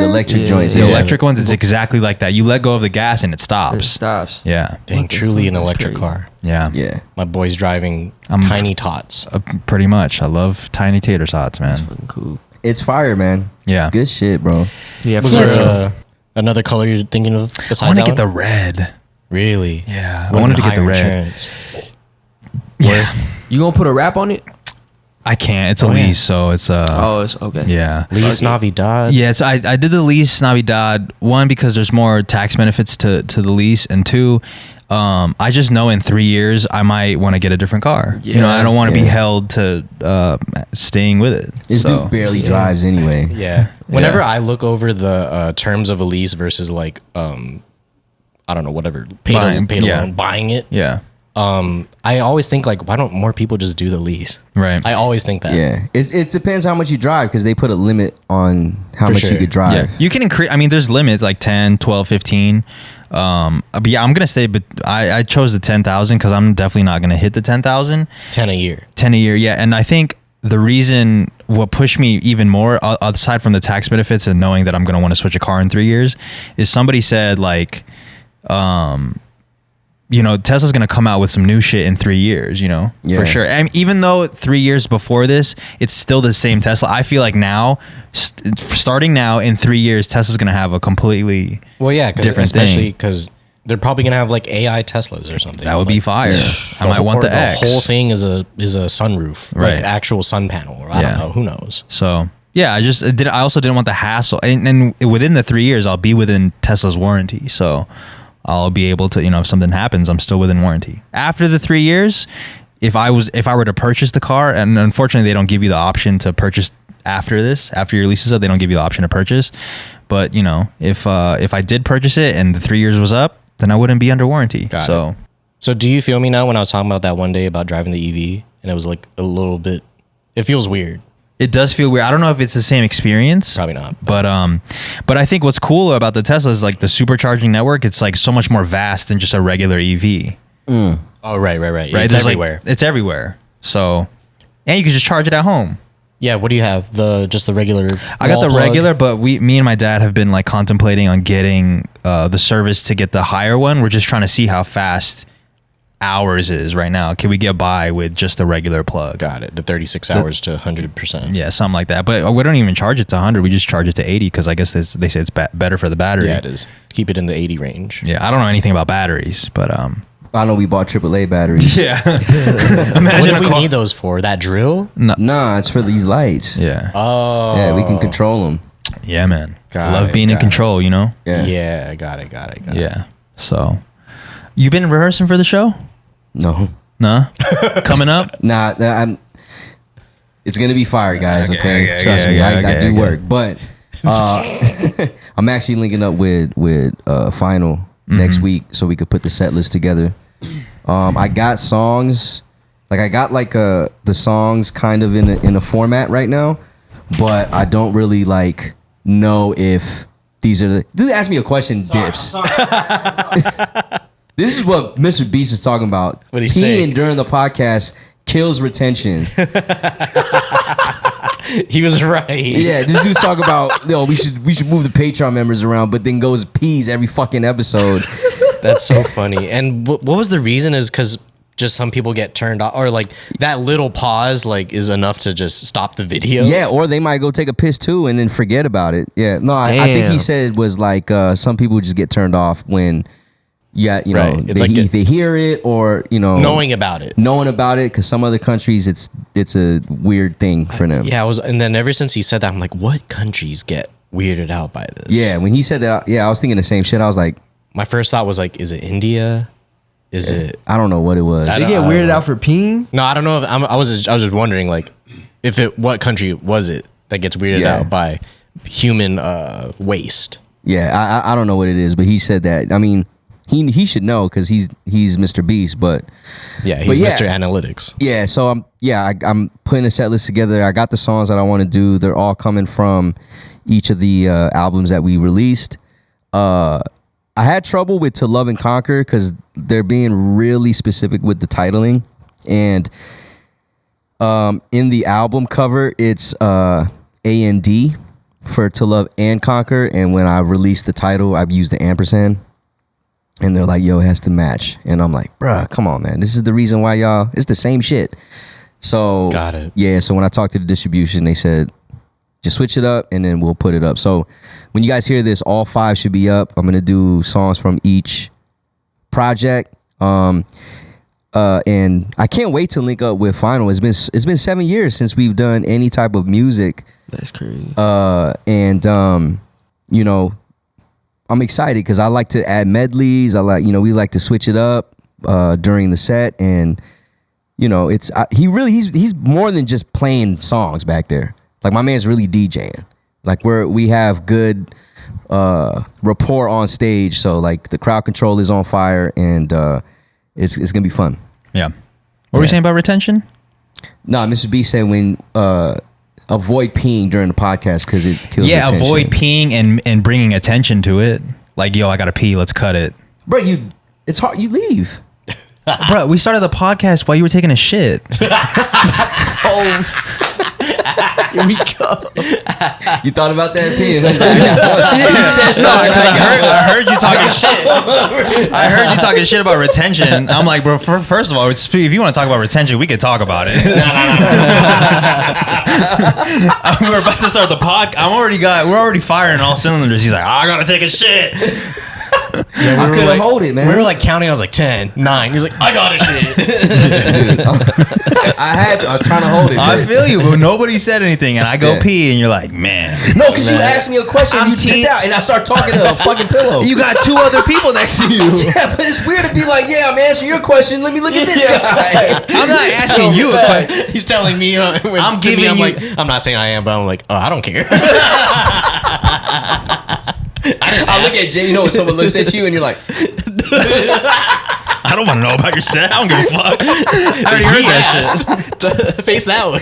electric joints. the Yeah. electric ones. It's exactly like that. You let go of the gas and it It stops. stops. Yeah, Dang, What the truly fuck? an That's electric crazy. car. yeah, Yeah. My boy's driving tiny tots. pretty much. I love tiny tater tots, man. Fucking cool. It's fire, man. Yeah, Good shit, bro. Yeah, Was for there real. another color you're thinking of besides I want to that get the one? red. Really? Yeah, I What wanted to an get the higher red. insurance. Yeah, You gonna put a wrap on it? I can't. It's a Oh, yeah. lease, so it's Oh, it's okay. yeah. Lease Navidad. Yeah, so I did the lease Navidad, one because there's more tax benefits to the lease, and two, I just know in 3 years I might want to get a different car. Yeah. I don't want to be Yeah. held to staying with it. This So, dude barely drives anyway. Yeah. Whenever Yeah. I look over the terms of a lease versus like I don't know, whatever, Buying, paid yeah. alone, buying it. yeah, I always think like, why don't more people just do the lease? right. I always think that. Yeah. It depends how much you drive because they put a limit on how For much sure. you could Yeah, drive. you can increase. I mean, there's limits like 10, 12, 15. But yeah, I'm gonna say, but I chose the 10,000 because I'm definitely not gonna hit the 10,000. 10 a year. 10 a year, yeah. And I think the reason what pushed me even more, aside from the tax benefits and knowing that I'm gonna want to switch a car in 3 years, is somebody said like, you know, Tesla's gonna come out with some new shit in 3 years, you know, for sure. And even though 3 years before this, it's still the same Tesla. I feel like now, starting now in 3 years, Tesla's gonna have a completely different especially thing. because they're probably gonna have like AI Teslas or something. That would be fire. I might want the X. The whole thing is a sunroof, Right? Like actual sun panel, or I don't know. Who knows? So yeah, I also didn't want the hassle, and within the 3 years, I'll be within Tesla's warranty. So I'll be able to, you know, if something happens, I'm still within warranty. After the 3 years, if I were to purchase the car, and unfortunately they don't give you the option to purchase after your lease is up, they don't give you the option to purchase. But you know, if I did purchase it and the 3 years was up, then I wouldn't be under warranty. Got it. So do you feel me now when I was talking about that one day about driving the EV, and it was like a little bit, it feels weird. It does feel weird. I don't know if it's the same experience. Probably not. But I think what's cool about the Tesla is like the supercharging network. It's like so much more vast than just a regular EV. Oh, right. It's everywhere. Like, it's everywhere. So, and you can just charge it at home. Yeah. What do you have? Just the regular. I got the wall plug? regular, but me and my dad have been like contemplating on getting the service to get the higher one. We're just trying to see how fast ours is right now. Can we get by with just the regular plug? Got it. The 36 hours to 100%. Yeah, something like that. But we don't even charge it to 100. We just charge it to 80 because I guess they say it's better for the battery. Yeah, it is. Keep it in the 80 range. Yeah, I don't know anything about batteries, but I know we bought AAA batteries. yeah. What Imagine do we need those for? That drill? Nah, it's for these lights. Yeah. Oh. Yeah, we can control them. Yeah, man. Got I love it, being in got control, you know? Yeah. Got it. Yeah. So, you been rehearsing for the show? No. Nah? Coming up? Nah, it's gonna be fire, guys. Okay, trust me, I do work. But I'm actually linking up with Final next week so we could put the set list together. I got songs, like I got like the songs kind of in a format right now, but I don't really like know if these are the. Dude, ask me a question, Dips. This is what Mr. Beast was talking about. What'd he say? Peeing during the podcast kills retention. He was right. Yeah, this dude's talking about, we should move the Patreon members around, but then goes pees every fucking episode. That's so funny. And what was the reason? Is because just some people get turned off, or like that little pause like is enough to just stop the video. Yeah, or they might go take a piss too and then forget about it. Yeah, no, I think he said was like some people just get turned off when. Yeah, you know, they hear it or, you know, knowing about it, because some other countries it's a weird thing for them. Yeah, and then ever since he said that, I'm like, what countries get weirded out by this? Yeah, when he said that, I was thinking the same shit. I was like, my first thought was like, is it India? Is it? I don't know what it was. They get weirded out for peeing? No, I don't know. I was just wondering, like, what country was it that gets weirded out by human waste? Yeah, I don't know what it is, but he said that. I mean. He should know because he's Mr. Beast, but he's Mr. Analytics. Yeah, so I'm putting a set list together. I got the songs that I want to do. They're all coming from each of the albums that we released. I had trouble with To Love and Conquer because they're being really specific with the titling, and in the album cover it's A&D for To Love and Conquer, and when I released the title, I've used the ampersand. And they're like, yo, it has to match. And I'm like, bruh, come on, man. This is the reason why it's the same shit. So, got it. Yeah, so when I talked to the distribution, they said, just switch it up and then we'll put it up. So when you guys hear this, all 5 should be up. I'm going to do songs from each project. And I can't wait to link up with Final. It's been 7 years since we've done any type of music. That's crazy. You know, I'm excited because I like to add medleys. We like to switch it up during the set, and you know, he's more than just playing songs back there. Like my man's really DJing. Like we have good rapport on stage, so like the crowd control is on fire, and it's gonna be fun. Yeah. What were you saying about retention? No, Mr. B said when avoid peeing during the podcast because it kills retention. Avoid peeing and bringing attention to it. Like, yo, I gotta pee. Let's cut it. Bro, it's hard. You leave. Bro, we started the podcast while you were taking a shit. Here we go. You thought about that peeing? I heard you talking shit. I heard you talking shit about retention. I'm like, bro. First of all, if you want to talk about retention, we could talk about it. We're about to start the pod. We're already firing all cylinders. He's like, I gotta take a shit. Yeah, I couldn't hold it, man. We were like counting. I was like 10, 9. He's like, I got a shit. Dude, I was trying to hold it. I feel you, but nobody said anything, and I go pee, and you're like, man. No, because you asked me a question, and you tipped out, and I start talking to a fucking pillow. You got 2 other people next to you. Yeah, but it's weird to be like, yeah, I'm answering your question. Let me look at this guy. I'm not asking you a question. He's telling me. I'm giving you. Like, I'm not saying I am, but I'm like, oh, I don't care. I look at Jay, you know, when someone looks at you and you're like, I don't want to know about your set. I don't give a fuck. I already heard that shit. Face that way.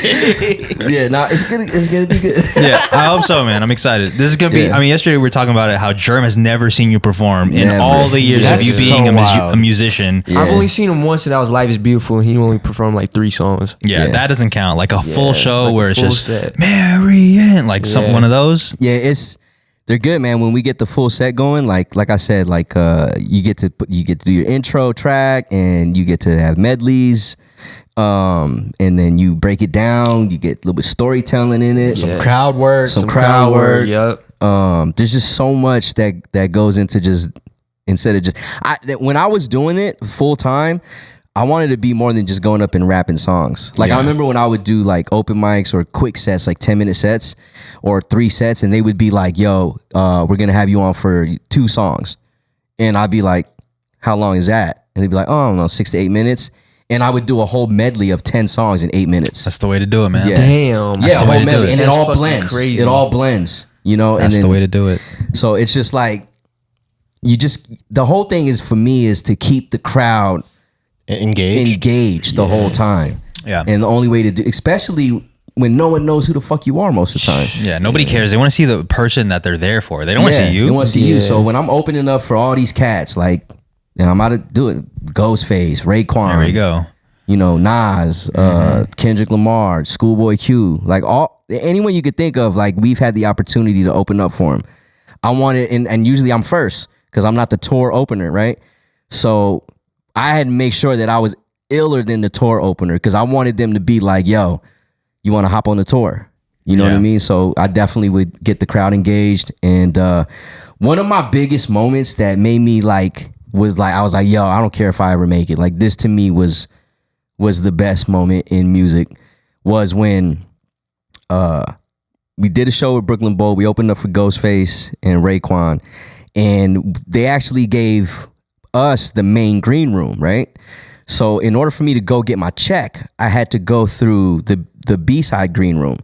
Yeah, nah, it's gonna be good. Yeah, I hope so, man. I'm excited. This is gonna be. Yeah. I mean, yesterday we were talking about it. How Jerm has never seen you perform in Never. all the years That's of you being so a wild. musician. Yeah. I've only seen him once, and that was Life is Beautiful. He only performed like 3 songs. Yeah, Yeah. that doesn't count. Like a full show like a where it's full just set. Marianne, like Yeah. one of those. Yeah, they're good, man. When we get the full set going, like I said, like you get to do your intro track, and you get to have medleys, and then you break it down. You get a little bit of storytelling in it, Some crowd work. some crowd work. Yep. There's just so much that goes into just instead of just when I was doing it full time. I wanted to be more than just going up and rapping songs. Like, I remember when I would do like open mics or quick sets, like 10-minute sets or 3 sets, and they would be like, yo, we're going to have you on for 2 songs. And I'd be like, how long is that? And they'd be like, oh, I don't know, 6 to 8 minutes. And I would do a whole medley of 10 songs in 8 minutes. That's the way to do it, man. Yeah. Damn. Yeah, a the way whole to do medley. it. And it That's all fucking blends. crazy. It all blends, you know? That's and the way to do it. So it's just like, the whole thing is, for me, is to keep the crowd engaged the whole time. Yeah. And the only way to do, especially when no one knows who the fuck you are most of the time. Yeah, nobody cares. They want to see the person that they're there for. They don't want to see you. They want to see you. Yeah. So when I'm opening up for all these cats, like, I'm about to do it. Ghostface, Raekwon. There we go. You know, Nas, Kendrick Lamar, Schoolboy Q, like anyone you could think of, like, we've had the opportunity to open up for him. I want it, and usually I'm first because I'm not the tour opener, right? So I had to make sure that I was iller than the tour opener because I wanted them to be like, yo, you want to hop on the tour? You know what I mean? So I definitely would get the crowd engaged. And one of my biggest moments that made me I was like, yo, I don't care if I ever make it. Like, this to me was the best moment in music, was when we did a show with Brooklyn Bowl. We opened up for Ghostface and Raekwon, and they actually gave us the main green room, right? So in order for me to go get my check, I had to go through the B-side green room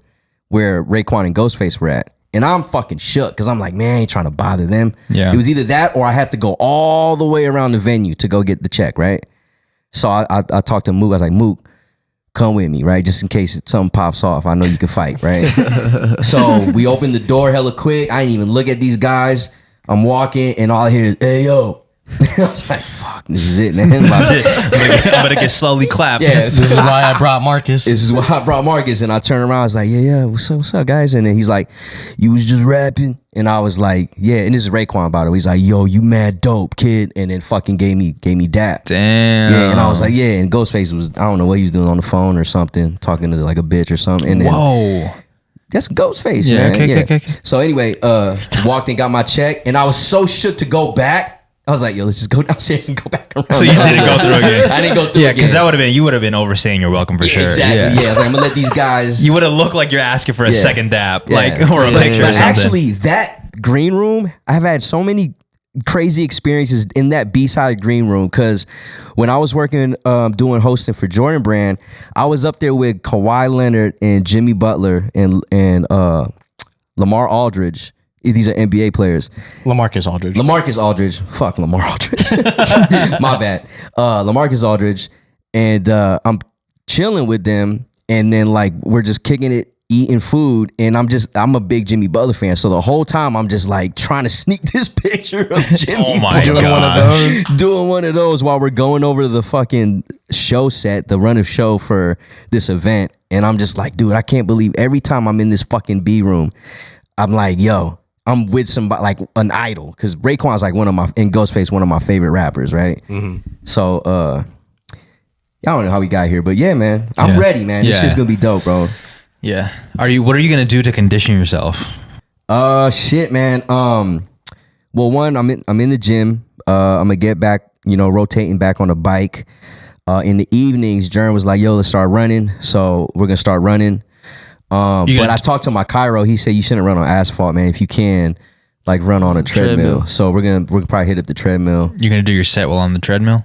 where Raekwon and Ghostface were at. And I'm fucking shook because I'm like, man, I ain't trying to bother them. Yeah. It was either that or I have to go all the way around the venue to go get the check, right? So I talked to Mook. I was like, Mook, come with me, right? Just in case something pops off. I know you can fight, right? So we opened the door hella quick. I didn't even look at these guys. I'm walking and all I hear is, hey, yo. I was like, fuck, this is it, man. I'm about to get slowly clapped. Yeah, This is why I brought Marcus. This is why I brought Marcus. And I turned around, I was like, yeah, what's up, guys? And then he's like, you was just rapping. And I was like, yeah. And this is Raekwon, by the way. He's like, yo, you mad dope, kid. And then fucking gave me dap. Damn. Yeah, and I was like, yeah. And Ghostface was, I don't know what he was doing on the phone or something, talking to like a bitch or something. And then, whoa. that's Ghostface, Yeah, man. okay. So anyway, walked and got my check. And I was so shook to go back. I was like, yo, let's just go downstairs and go back around. So you didn't go through again? I didn't go through Yeah, again. because that would have been, you would have been overstaying your welcome for sure. Exactly. Yeah. I was like, I'm gonna let these guys. You would have looked like you're asking for a Yeah. second dap, Yeah. like, or a But picture or But something. actually, that green room, I've had so many crazy experiences in that B-side green room, because when I was working doing hosting for Jordan Brand, I was up there with Kawhi Leonard and Jimmy Butler and Lamar Aldridge. These are NBA players. LaMarcus Aldridge. LaMarcus Aldridge. Fuck Lamar Aldridge. My bad. LaMarcus Aldridge. And I'm chilling with them. And then like we're just kicking it, eating food, and I'm a big Jimmy Butler fan, so the whole time I'm just like trying to sneak this picture of Jimmy Oh my Butler gosh. doing one of those while we're going over the fucking show set, the run of show for this event. And I'm just like, dude, I can't believe every time I'm in this fucking B room, I'm like, yo, I'm with somebody, like an idol, because Raekwon's like in Ghostface, one of my favorite rappers, right? So I don't know how we got here, but yeah, man, I'm ready, man. This shit's gonna be dope, bro. Yeah. What are you gonna do to condition yourself? Shit, man. Well, one, I'm in the gym. I'm gonna get back, rotating back on the bike. In the evenings, Jerm was like, yo, let's start running. So we're gonna start running. But I talked to my chiro. He said you shouldn't run on asphalt, man. If you can, like, run on a treadmill. So we're gonna probably hit up the treadmill. You're gonna do your set while on the treadmill?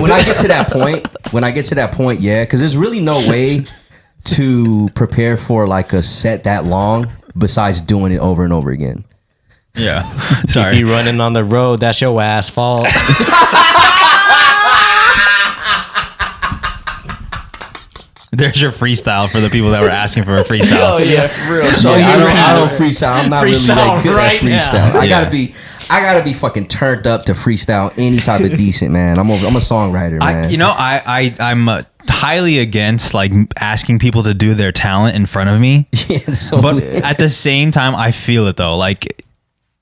When I get to that point, yeah, because there's really no way to prepare for like a set that long besides doing it over and over again. Yeah. If Sorry. you running on the road, that's your asphalt. There's your freestyle for the people that were asking for a freestyle. Oh yeah, for real. So I don't freestyle. I'm not really Freestyle that good right at freestyle. now. I gotta be fucking turned up to freestyle any type of decent, man. I'm a songwriter, man. I'm highly against like asking people to do their talent in front of me. Yeah, so But at the same time, I feel it though. Like,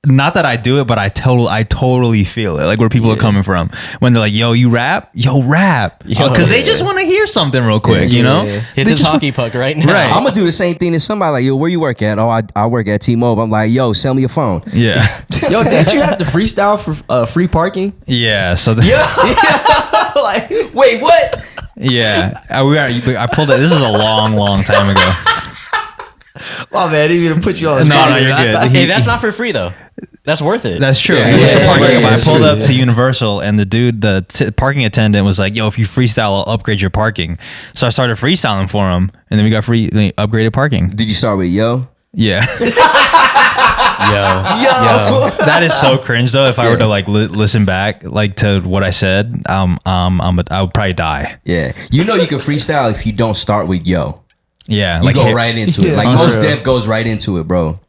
not that I do it, but I totally feel it. Like where people are coming from when they're like, "Yo, you rap? Yo, rap!" Because they just want to hear something real quick, you know? Hit this hockey puck right now. Right. I'm gonna do the same thing as somebody like, yo, where you work at? Oh, I work at T-Mobile. I'm like, yo, sell me a phone. Yeah, Yo, didn't you have to freestyle for free parking? yeah. So Like, wait, what? yeah, I pulled it. This is a long time ago. Oh man, I didn't even put you on. the No, spot, no, man. you're I good. thought- Hey, that's not for free though. That's worth it. That's true. Yeah, It was yeah, for parking. yeah, But I it's pulled true, up to Universal, and the dude, the parking attendant, was like, "Yo, if you freestyle, I'll upgrade your parking." So I started freestyling for him, and then we got free upgraded parking. Did you start with yo? Yeah, Yo. that is so cringe though. If I were to like listen back like to what I said, I would probably die. Yeah. You can freestyle if you don't start with yo. Yeah, You like go right into it. Like most Def goes right into it, bro.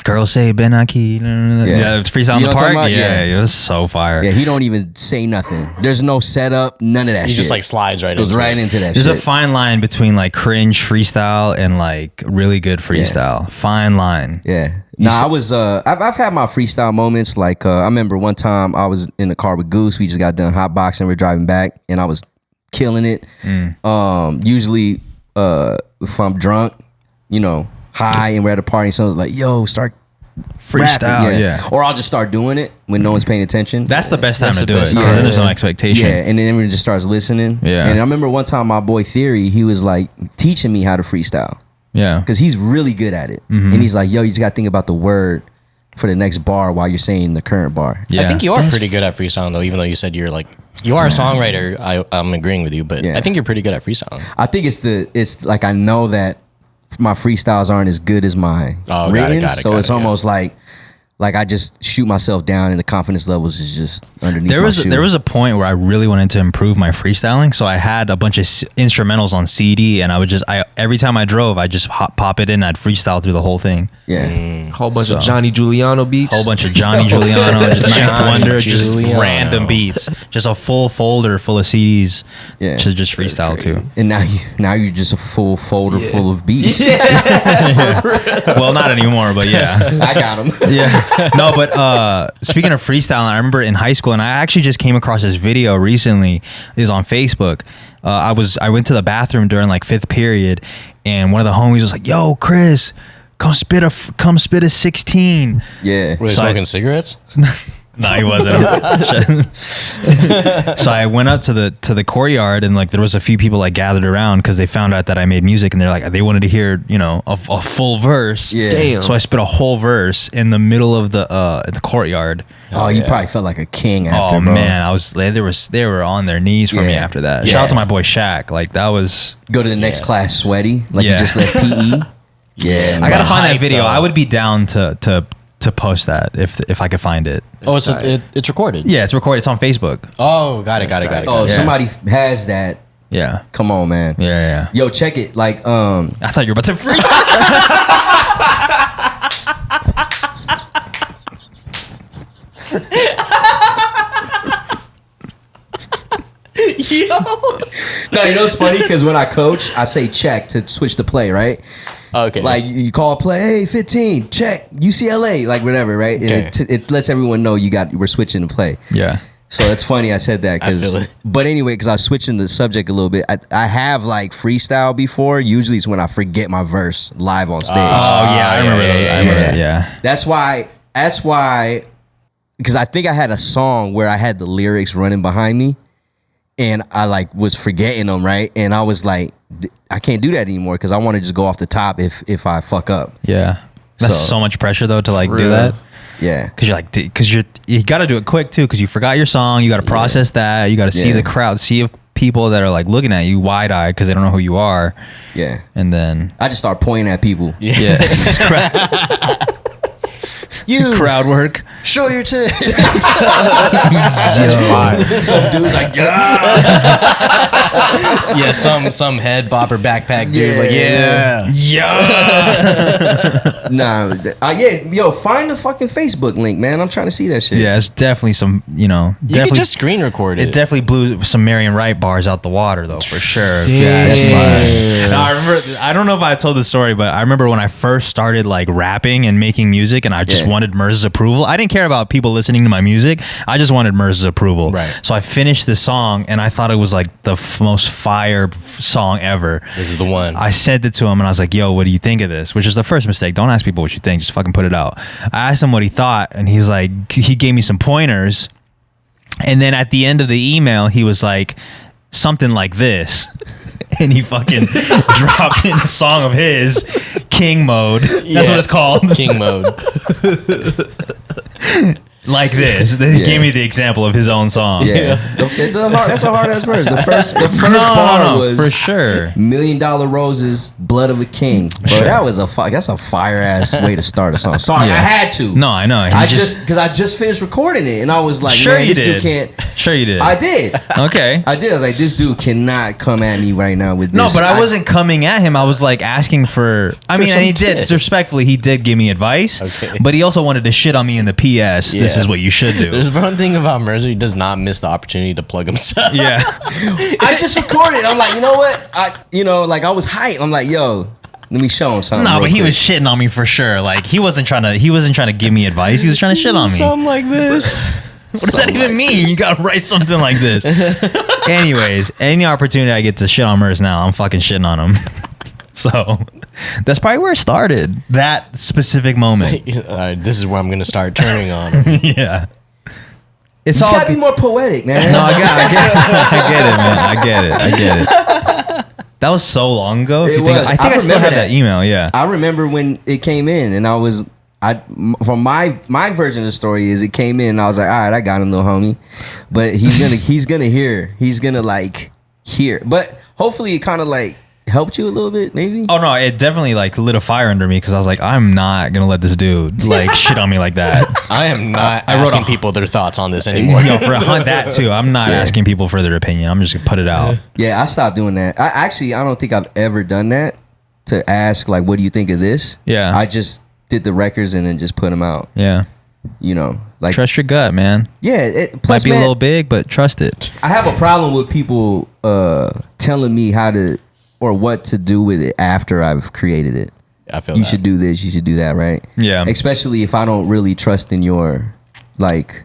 girls say Ben Aki. Yeah, it's freestyle in You know the what I'm park. talking about? Yeah, Yeah. it was so fire. Yeah, he don't even say nothing. There's no setup, none of that He shit. just like slides right goes into right it. into that There's shit. a fine line between like cringe freestyle and like really good freestyle. Fine line. Yeah. I've had my freestyle moments. Like I remember one time I was in the car with Goose. We just got done hotboxing. We're driving back, and I was killing it. Usually, if I'm drunk, high, and we're at a party, someone's like, "Yo, start Freestyle. rapping." Yeah. Or I'll just start doing it when no one's paying attention. That's the best time That's to the do it best because time. then there's no Yeah. expectation. Yeah, and then everyone just starts listening. Yeah. And I remember one time my boy Theory, he was like teaching me how to freestyle Yeah. because he's really good at it. And he's like, yo, you just got to think about the word for the next bar while you're saying the current bar. Yeah. I think you are pretty good at freestyling though, even though you said you are a songwriter. I'm agreeing with you, but Yeah. I think you're pretty good at freestyling. I think it's like I know that my freestyles aren't as good as my Oh, written, got it, so it's yeah. almost like I just shoot myself down and the confidence levels is just underneath There my was shoe. there was a point where I really wanted to improve my freestyling, so I had a bunch of instrumentals on CD, and every time I drove, I just pop it in, I'd freestyle through the whole thing. yeah. Whole bunch of Johnny Giuliano beats. Whole bunch of Johnny Giuliano, just Ninth Johnny Wonder, just Giuliano. random beats, just a full folder full of CDs, Yeah. to just freestyle to. And now you're just a full folder full of beats. Well, not anymore, but yeah. I got them. Yeah. No, but speaking of freestyling, I remember in high school, and I actually just came across this video recently. It was on Facebook. I went to the bathroom during like 5th period, and one of the homies was like, "Yo, Chris, come spit a 16." Yeah. Were they So I- smoking cigarettes? No, he wasn't. So I went up to the courtyard, and like there was a few people like gathered around because they found out that I made music, and they're like they wanted to hear a full verse. Yeah. Damn. So I spit a whole verse in the middle of the courtyard. Oh, you probably felt like a king after, Oh bro. man, they were on their knees for me Yeah. after that. Yeah. Shout out to my boy Shaq. Like that was. Go to the next class sweaty, like Yeah. you just left PE. Yeah. I gotta man. find that hype, video. though. I would be down to post that if I could find it. Oh, it's recorded. Yeah, it's recorded. It's on Facebook. Oh, got it. Oh, Yeah. somebody has that Yeah. Come on, man. Yeah. Yo, check it. Like, I thought you were about to freeze. no, you know it's funny because when I coach, I say check to switch the play, right? Okay. Like you call a play, hey, 15, check, UCLA, like whatever, right? Okay. And it lets everyone know we're switching the play. Yeah. So it's funny I said that I feel because, it. but anyway, because I was switching the subject a little bit. I have like freestyle before. Usually it's when I forget my verse live on stage. Oh yeah, I remember. yeah, I remember. Yeah. That's why, because I think I had a song where I had the lyrics running behind me, and I like was forgetting them, right? And I was like, I can't do that anymore because I want to just go off the top if I fuck up. Yeah. That's So- so much pressure though to like do real. that. Yeah. Cause you're like, you got to do it quick too. Cause you forgot your song. You got to process that. You got to see Yeah. the crowd, see if people that are like looking at you wide eyed cause they don't know who you are. Yeah. And then I just start pointing at people. yeah, you crowd work. show your tits. That's fire. Some dude's like, Yeah, some head bopper backpack dude. Like, Yeah. Yeah. nah. Yeah, yo, find the fucking Facebook link, man. I'm trying to see that shit. Yeah, it's definitely some, You can definitely just screen record it. it definitely blew some Marion Wright bars out the water though, for sure. Damn. That's fire. No, I remember. I don't know if I told the story, but I remember when I first started like rapping and making music, and I just Yeah. wanted Merz's approval. I didn't care about people listening to my music. I just wanted Merz's approval. Right. So I finished the song, and I thought it was like the most fire song ever. This is the one. I sent it to him, and I was like, "Yo, what do you think of this?" Which is the first mistake. Don't ask people what you think. Just fucking put it out. I asked him what he thought, and he's like, he gave me some pointers. And then at the end of the email, he was like, something like this. And he fucking dropped in a song of his, King Mode. That's Yeah. what it's called. King mode. Like this. Then he Yeah. gave me the example of his own song. Yeah. That's a hard ass verse. The first No, bar no, was for sure. $1 Million Roses, Blood of a King. Bro, Sure. that was that's a fire ass way to start a song. Sorry, Yeah. I had to. No, I know. He I just because I just finished recording it and I was like, sure man, you this did. dude can't. Sure you did. I did. Okay. I did. I was like, this dude cannot come at me right now with this. No, but I wasn't coming at him. I was like asking for. I mean, some and he did tips. respectfully. He did give me advice, Okay. but he also wanted to shit on me in the PS. This Yeah. is what you should do. There's one thing about Merz, he does not miss the opportunity to plug himself. Yeah, I just recorded. I'm like, you know what? I was hyped. I'm like, yo, let me show him something. no, real but he quick. was shitting on me for sure. Like he wasn't trying to give me advice. He was trying to shit on me. Something like this. What does that even mean? You gotta write something like this. Anyways, any opportunity I get to shit on Merz now, I'm fucking shitting on him. So that's probably where it started. That specific moment. All right, this is where I'm going to start turning on him. Yeah. It's You all gotta be more poetic, man. No, I get it, man. I get it. That was so long ago. if It you think- was. I think I I, still remember have that that. email. Yeah. I remember when it came in, and from my version of the story is it came in, and I was like, all right, I got him, little homie. But he's gonna hear. But hopefully, it kind of like helped you a little bit, maybe. Oh no, it definitely like lit a fire under me because I was like, I'm not gonna let this dude like shit on me like that. I am not I wrote asking a- people their thoughts on this anymore. Yo, for that too, I'm not asking people for their opinion. I'm just gonna put it out. Yeah, I stopped doing that. I don't think I've ever done that to ask like, what do you think of this? Yeah. I just did the records and then just put them out. Yeah. You know, like Trust your gut, man. yeah. Might Plus, be man, a little big, but trust it. I have a problem with people telling me how to or what to do with it after I've created it. I feel You that. should do this. You should do that. Right? Yeah. Especially if I don't really trust in your like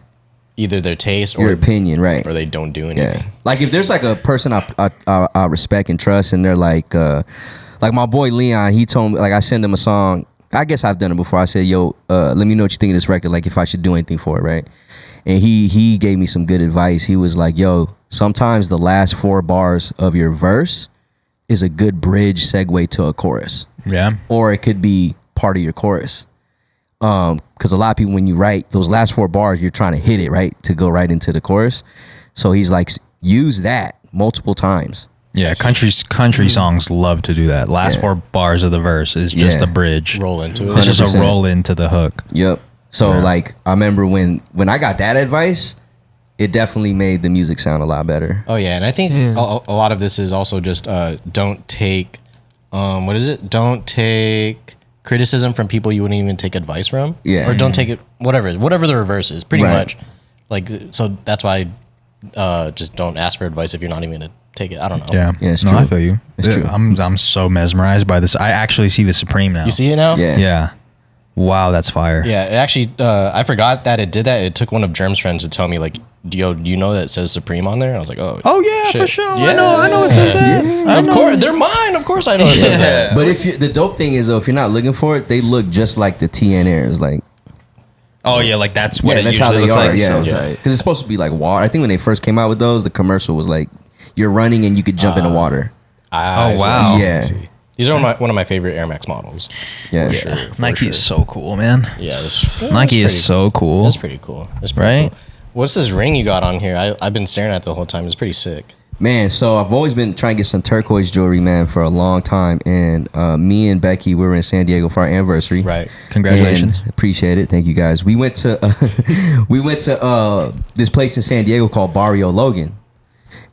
Either their taste your or opinion. Right? or they don't do Yeah. anything. Like if there's like a person I respect and trust, and they're like my boy Leon, he told me, like, I send him a song. I guess I've done it before. I said, yo, let me know what you think of this record. Like if I should do anything for it, right? And he gave me some good advice. He was like, yo, sometimes the last 4 bars of your verse is a good bridge segue to a chorus, Yeah. or it could be part of your chorus. Because a lot of people, when you write those last 4 bars, you're trying to hit it right to go right into the chorus. So he's like, use that multiple times. Yeah. Country songs love to do that. Last Yeah. 4 bars of the verse is just Yeah. a bridge. Roll into it. It's just a 100%. roll into the hook. Yep. So Yeah. like I remember when I got that advice, it definitely made the music sound a lot better. Oh yeah, and I think a lot of this is also just don't take what is it? Don't take criticism from people you wouldn't even take advice from. Yeah. Or don't take it whatever the reverse is, pretty Right. much. Like so that's why just don't ask for advice if you're not even gonna take it. I don't know. Yeah, it's no, true. I feel you. It's true. I'm so mesmerized by this. I actually see the Supreme now. You see it now? Yeah. Yeah. Wow, that's fire. Yeah, it actually, I forgot that it did that. It took one of Jerm's friends to tell me, like, yo, do you know that it says Supreme on there? I was like, oh yeah, shit. for sure. Yeah. I know it says that. Of course, they're mine. Of course I know it says that. But the dope thing is though, if you're not looking for it, they look just like the TN Airs. Like Oh yeah, like that's what it that's usually how they looks are. like. Yeah, So because tight. it's supposed to be like water. I think when they first came out with those, the commercial was like you're running and you could jump in the water. Oh, wow. Yeah. These are one of my favorite Air Max models. Yeah, Nike is so cool, man. Yeah, Nike is so cool. That's pretty cool. That's pretty Right? cool. What's this ring you got on here? I've been staring at the whole time. It's pretty sick. Man, so I've always been trying to get some turquoise jewelry, man, for a long time. And me and Becky, we were in San Diego for our anniversary. Right. Congratulations. And appreciate it. Thank you guys. We went to this place in San Diego called Barrio Logan.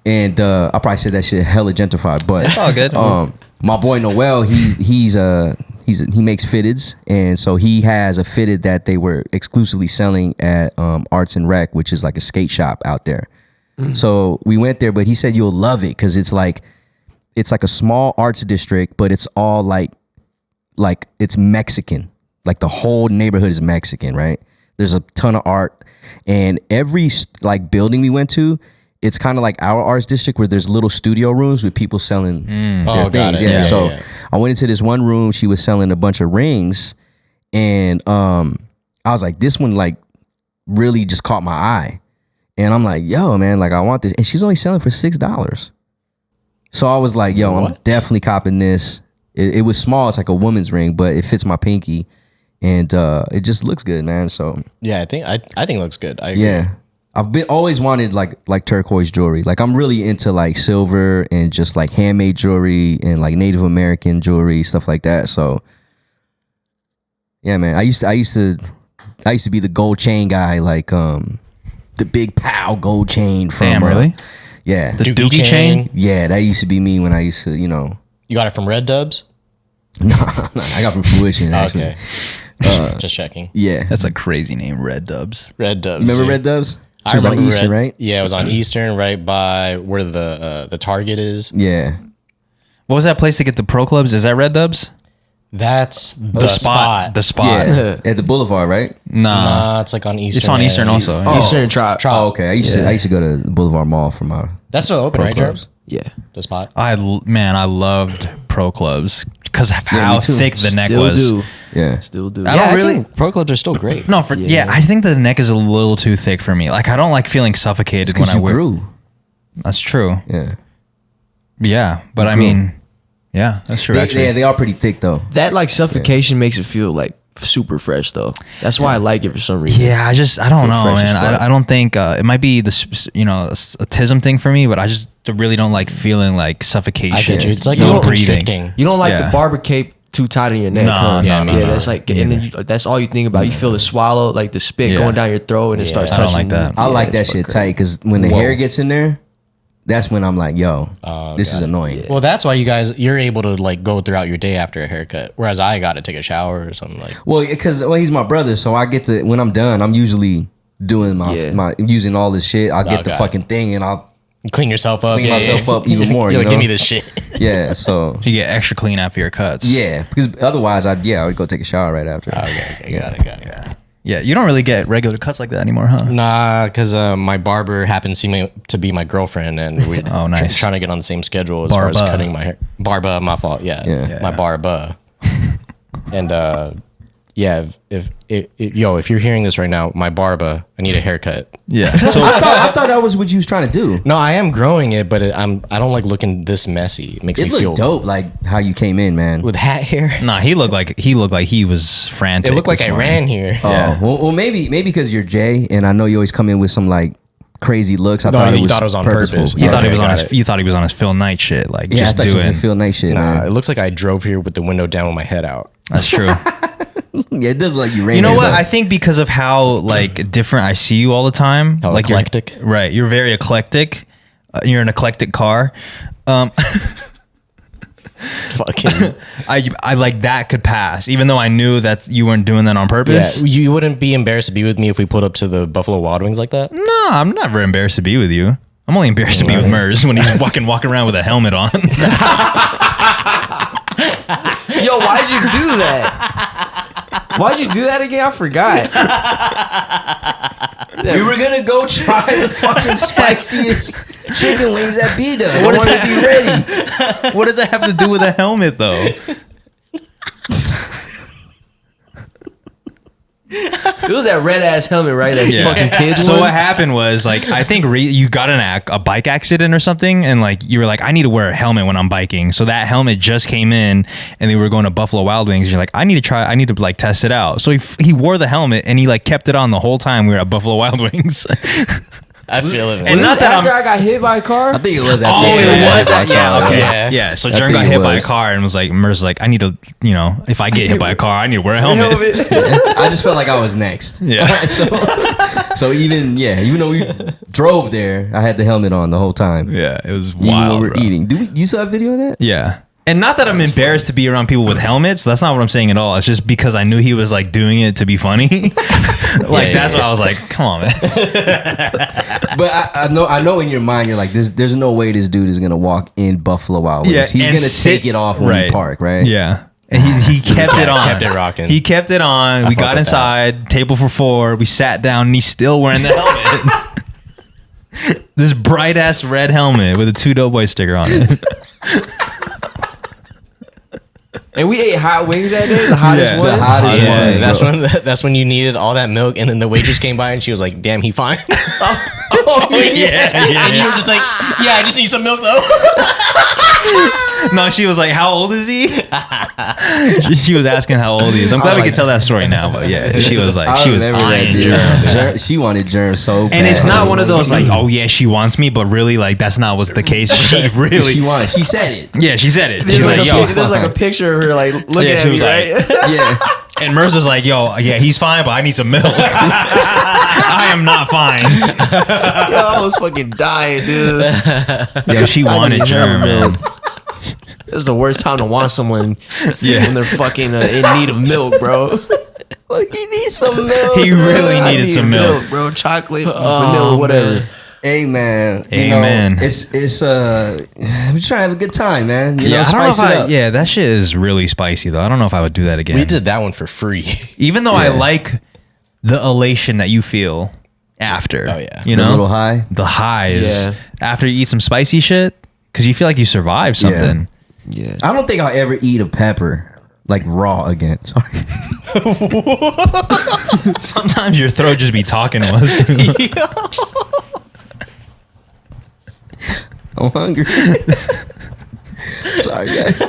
And I probably said that shit hella gentrified, but It's all good. my boy Noel, he makes fitteds, and so he has a fitted that they were exclusively selling at Arts and Rec, which is like a skate shop out there. So we went there, but he said you'll love it because it's like a small arts district, but it's all like it's Mexican. Like the whole neighborhood is Mexican, right? There's a ton of art, and every like building we went to, it's kind of like our arts district where there's little studio rooms with people selling their Oh, got things. it. Yeah, so yeah. I went into this one room. She was selling a bunch of rings, and I was like, this one like really just caught my eye, and I'm like, yo, man, like I want this, and she's only selling for $6. So I was like, yo, I'm definitely copping this. It was small. It's like a woman's ring, but it fits my pinky, and it just looks good, man. So Yeah, I think it looks good. I agree. yeah. I've always wanted like turquoise jewelry. Like I'm really into like silver and just like handmade jewelry and like Native American jewelry, stuff like that. So yeah, man. I used to be the gold chain guy, like the big pow gold chain from Damn, really? Yeah. The Dookie Dookie chain? Yeah, that used to be me when I used to, you know. You got it from Red Dubs? No, I got from Fruition actually. Okay. Just checking. Yeah. That's a crazy name, Red Dubs. Red Dubs. Remember dude. Red Dubs? I She was on remember Eastern, Red- right? Yeah, it was on Eastern, right by where the Target is. Yeah. What was that place to get the pro clubs? Is that Red Dubs? That's the spot. The spot. Yeah. At the Boulevard, right? Nah. Nah, it's like on Eastern. It's on Eastern also. Oh. Eastern Tribe. Oh, okay. I used to go to the Boulevard Mall for my That's still open, pro right, clubs. Jerm? Yeah. The spot. I loved pro clubs because of how me too. thick the neck Still was. do. Yeah. Still do. I don't really. Pro clubs are still great. No, I think the neck is a little too thick for me. Like I don't like feeling suffocated when Because I you wear. grew. That's true. Yeah. Yeah, but I grew. mean, yeah, that's true. Actually, They are pretty thick though. That like suffocation makes it feel like super fresh though. That's why I like it for some reason. yeah, I don't Feel know, fresh as man. fuck. I don't think it might be this, a tism thing for me, but I just really don't like feeling like suffocation. I get you. It's like no a little breathing. constricting. You don't like Yeah. the barber cape too tight on your neck. No, huh? no, Yeah, no, no, Yeah, no. that's like, and then that's all you think about. You feel the swallow, like the spit Yeah. going down your throat, and it starts I touching. don't like that. I Yeah, like that it's shit fucking tight because when the Whoa. hair gets in there, that's when I'm like, yo, this is got it. annoying. Well, that's why you're able to like go throughout your day after a haircut, whereas I got to take a shower or something like. Well, because he's my brother, so I get to when I'm done, I'm usually doing my using all this shit. I'll get the got it. fucking thing and I'll You clean yourself up. clean myself up even more. You're You like, know? give me this shit. Yeah, so You get extra clean after your cuts. yeah, because otherwise I would go take a shower right after. Okay, got it. Yeah, you don't really get regular cuts like that anymore, huh? Nah, because my barber happens to be my girlfriend, and we Oh, nice. trying to get on the same schedule as far as Barba. cutting my hair. Barba, my fault. Yeah, my barba. And yeah, if you're hearing this right now, my barba, I need a haircut. Yeah. So I thought that was what you was trying to do. No, I am growing it, but I don't like looking this messy. It makes It me feel looked dope, like how you came in, man. with hat hair. Nah, he looked like he was frantic. It looked like this I morning. ran here. Oh, well, maybe because you're Jay, and I know you always come in with some like crazy looks. I No, thought you it was thought it was on purposeful. purpose. You Yeah, thought he okay, was on got his. it. You thought he was on his Phil Knight shit. Like Yeah, I just thought you doing. was feel nice shit, Nah, man. it looks like I drove here with the window down with my head out. That's true. Yeah, it does look like you rain. You know what? I think because of how like different I see you all the time. How like eclectic. Right. You're very eclectic. You're an eclectic car. Fucking. I like that could pass, even though I knew that you weren't doing that on Yeah, purpose. you wouldn't be embarrassed to be with me if we pulled up to the Buffalo Wild Wings like that? No, I'm never embarrassed to be with you. I'm only embarrassed to be with Merz when he's fucking walking around with a helmet on. Yo, why'd you do that? Why'd you do that again? I forgot. we were gonna go try the fucking spiciest chicken wings at Bdubs. What I is wanted to be ready. What does that have to do with a helmet, though? It was that red ass helmet, right? That fucking kids. So one? what happened was, like, I think you got a bike accident or something, and like you were like, I need to wear a helmet when I'm biking. So that helmet just came in, and they were going to Buffalo Wild Wings. You're like, I need to like test it out. So he wore the helmet and he like kept it on the whole time we were at Buffalo Wild Wings. I feel it. And Man. not Not that after I got hit by a car. I think it was. After Oh, it that. was that. Yeah, okay, Yeah. yeah. So I Jerm think got it hit by a was. car and was like, Merz was like, I need to, if I get hit by a car, I need to wear a helmet. I just felt like I was next. Yeah. So even though we drove there, I had the helmet on the whole time. Yeah, it was Even wild. when we were bro. eating. You saw a video of that? Yeah. And not that I'm embarrassed to be around people with helmets. That's not what I'm saying at all. It's just because I knew he was like doing it to be funny. That's why I was like, come on, man. But I know in your mind you're like, there's no way this dude is gonna walk in Buffalo Wild Wings. Yeah, He's and gonna take it off when we park, right? Yeah. And he kept it on. Kept it rocking. He kept it on. We fuck got with inside, table for 4. We sat down and he's still wearing the helmet. This bright ass red helmet with a 2 Doughboy sticker on it. And we ate hot wings that day. The hottest Yeah, one. The hottest Yeah, one. that's when you needed all that milk, and then the waitress came by and she was like, "Damn, he fine." Oh, yeah. And you were just like, "Yeah, I just need some milk though." No, she was like, how old is he? She was asking how old he is. I'm glad we could tell that story now, but yeah, she was like, I she was remember that, eyeing dude. Jerm. She wanted Jerm so bad. And it's not one of those like, oh yeah, she wants me, but really like that's not what's the case. She really, She said it. yeah, she said it. There's She's like, like, a yo, picture, there's like a picture of her like looking Yeah, at she me, was like- right? Yeah. and Merz was like, yo, yeah, he's fine, but I need some milk. I am not fine. Yo, I was fucking dying, dude. Yeah, she wanted need Jerm, milk. man. This is the worst time to want someone Yeah. when they're fucking in need of milk, bro. He needs some milk. He really I needed need some milk. bro. Chocolate, vanilla, whatever. Amen. Amen. It's we're trying to have a good time, man. You know, Yeah, I don't know if spice it up. yeah, that shit is really spicy though. I don't know if I would do that again. We did that one for free. Even though I Yeah. like the elation that you feel after. Oh, yeah. You The know? little high. The highs Yeah. after you eat some spicy shit because you feel like you survived something. Yeah. I don't think I'll ever eat a pepper like raw again. Sorry. Sometimes your throat just be talking to us. I'm hungry. Sorry, guys.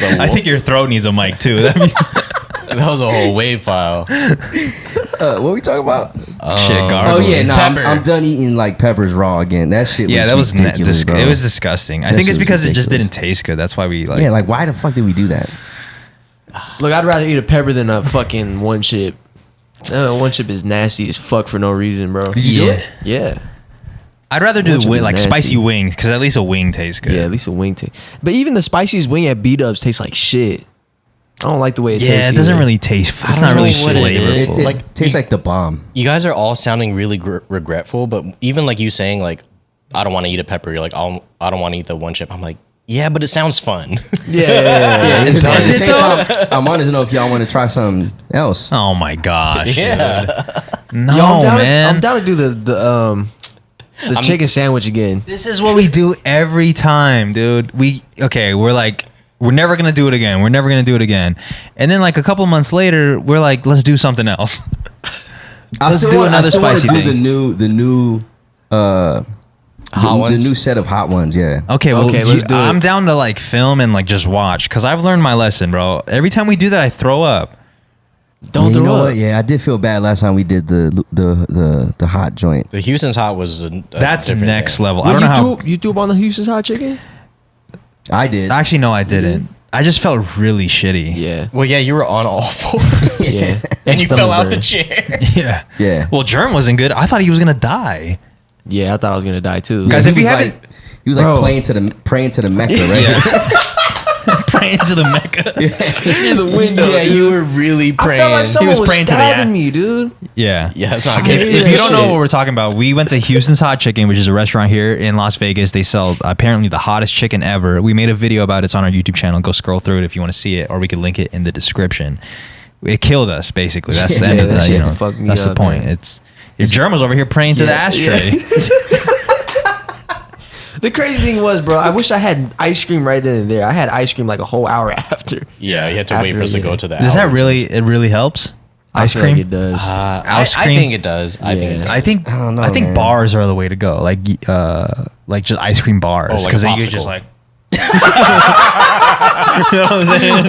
I think your throat needs a mic too. That'd be That was a whole wave file. What were we talking about? shit Oh garbage. yeah, no, Pepper. I'm done eating like peppers raw again. That shit. Yeah, that was ridiculous, bro. it was disgusting. I That think it's shit was because it just ridiculous. didn't taste good. That's why we like. Yeah, like why the fuck did we do that? Look, I'd rather eat a pepper than a fucking one chip. One chip is nasty as fuck for no reason, bro. Did you do Yeah. it? Yeah. I'd rather do Which one is like nasty? spicy wings because at least a wing tastes good. Yeah, at least a wing taste. But even the spiciest wing at Bdubs tastes like shit. I don't like the way it tastes. Yeah, it doesn't either. really taste. It's don't not really know what it is. flavorful. It Like, tastes you- like the bomb. You guys are all sounding really regretful, but even like you saying like, I don't want to eat a pepper. You're like, I don't want to eat the one chip. I'm like, yeah, but it sounds fun. Yeah. Because at the Is it same time, I wanted to know if y'all want to try something else. Oh my gosh, Yeah. dude. No, Yo, man. I'm down to do the chicken sandwich again. This is what we do every time, dude. We're like, we're never gonna do it again. We're never gonna do it again. And then like a couple months later, we're like, let's do something else. Let's do another spicy do thing. the new Hot ones? the new set of hot ones. Yeah. Okay, well, Okay, let's do it. I'm down to like film and like just watch because I've learned my lesson, bro. Every time we do that, I throw up. Don't you throw know up. what? Yeah, I did feel bad last time we did the hot joint. The Houston's hot was a That's different next thing. level. Well, I don't know how. you threw up on the Houston's hot chicken? I did. Actually, no, I didn't. I just felt really shitty. Yeah. Well, yeah, you were on all fours. Yeah. And you Stomach fell out the burn. chair. Yeah. Yeah. Well, Jerm wasn't good. I thought he was gonna die. Yeah, I thought I was gonna die too. Guys, he if you was haven't- like, he was like Bro. praying to the Mecca, right? Praying to the Mecca. in the window. Yeah, you were really I praying. felt like someone was was praying to the stabbing ant. me, dude. Yeah. Yeah, that's not I good. hate If that you don't know shit. what we're talking about, we went to Houston's Hot Chicken, which is a restaurant here in Las Vegas. They sell apparently the hottest chicken ever. We made a video about it. It's on our YouTube channel. Go scroll through it if you want to see it, or we could link it in the description. It killed us, basically. That's the Yeah, end of that that. shit You know, fucked me that's the up, point. man. Your Jerm was over here praying to the Yeah, ashtray. The crazy thing was, bro, I wish I had ice cream right then and there. I had ice cream like a whole hour after. Yeah, you had to wait After, for us to yeah. go to the Does that hours. really? It really helps. I Ice feel cream. like it does. Ice I cream? think it does. I think it Yeah. does. I think I don't know, I think man. bars are the way to go. Like just ice cream bars, Oh, like a because then you popsicle. just like. You know what I'm saying?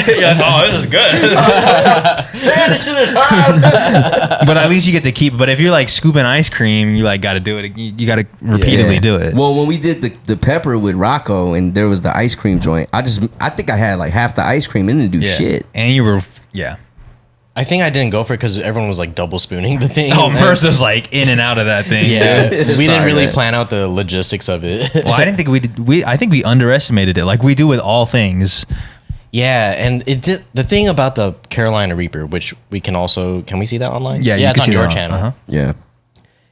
You're like, oh, this is good. Man, this shit is hard. But at least you get to keep it. But if you're like scooping ice cream, you like got to do it. You got to repeatedly Yeah. do it. Well, when we did the pepper with Rocco and there was the ice cream joint, I think I had like half the ice cream and didn't do yeah. shit. And you were, yeah. I think I didn't go for it because everyone was like double spooning the thing. Oh, And- Merz was like in and out of that thing. Yeah, dude. we Sorry, didn't really man. plan out the logistics of it. Well, I didn't think we did. I think we underestimated it, like we do with all things. Yeah, and it did, the thing about the Carolina Reaper, which we can we see that online? Yeah, you it's can on see your that channel. Uh-huh. Yeah.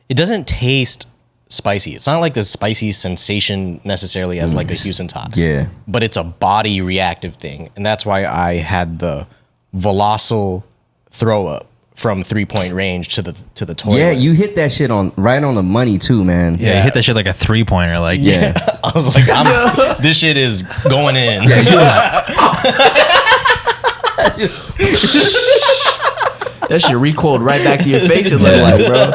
It doesn't taste spicy. It's not like the spicy sensation necessarily as like a Houston top. Yeah. But it's a body reactive thing, and that's why I had the Velocil throw up from 3-point range to the toilet. Yeah, you hit that shit right on the money too, man. Yeah, you hit that shit like a 3-pointer. Like, Yeah. I was like, this shit is going in. That shit recoiled right back to your face. It looked like, bro.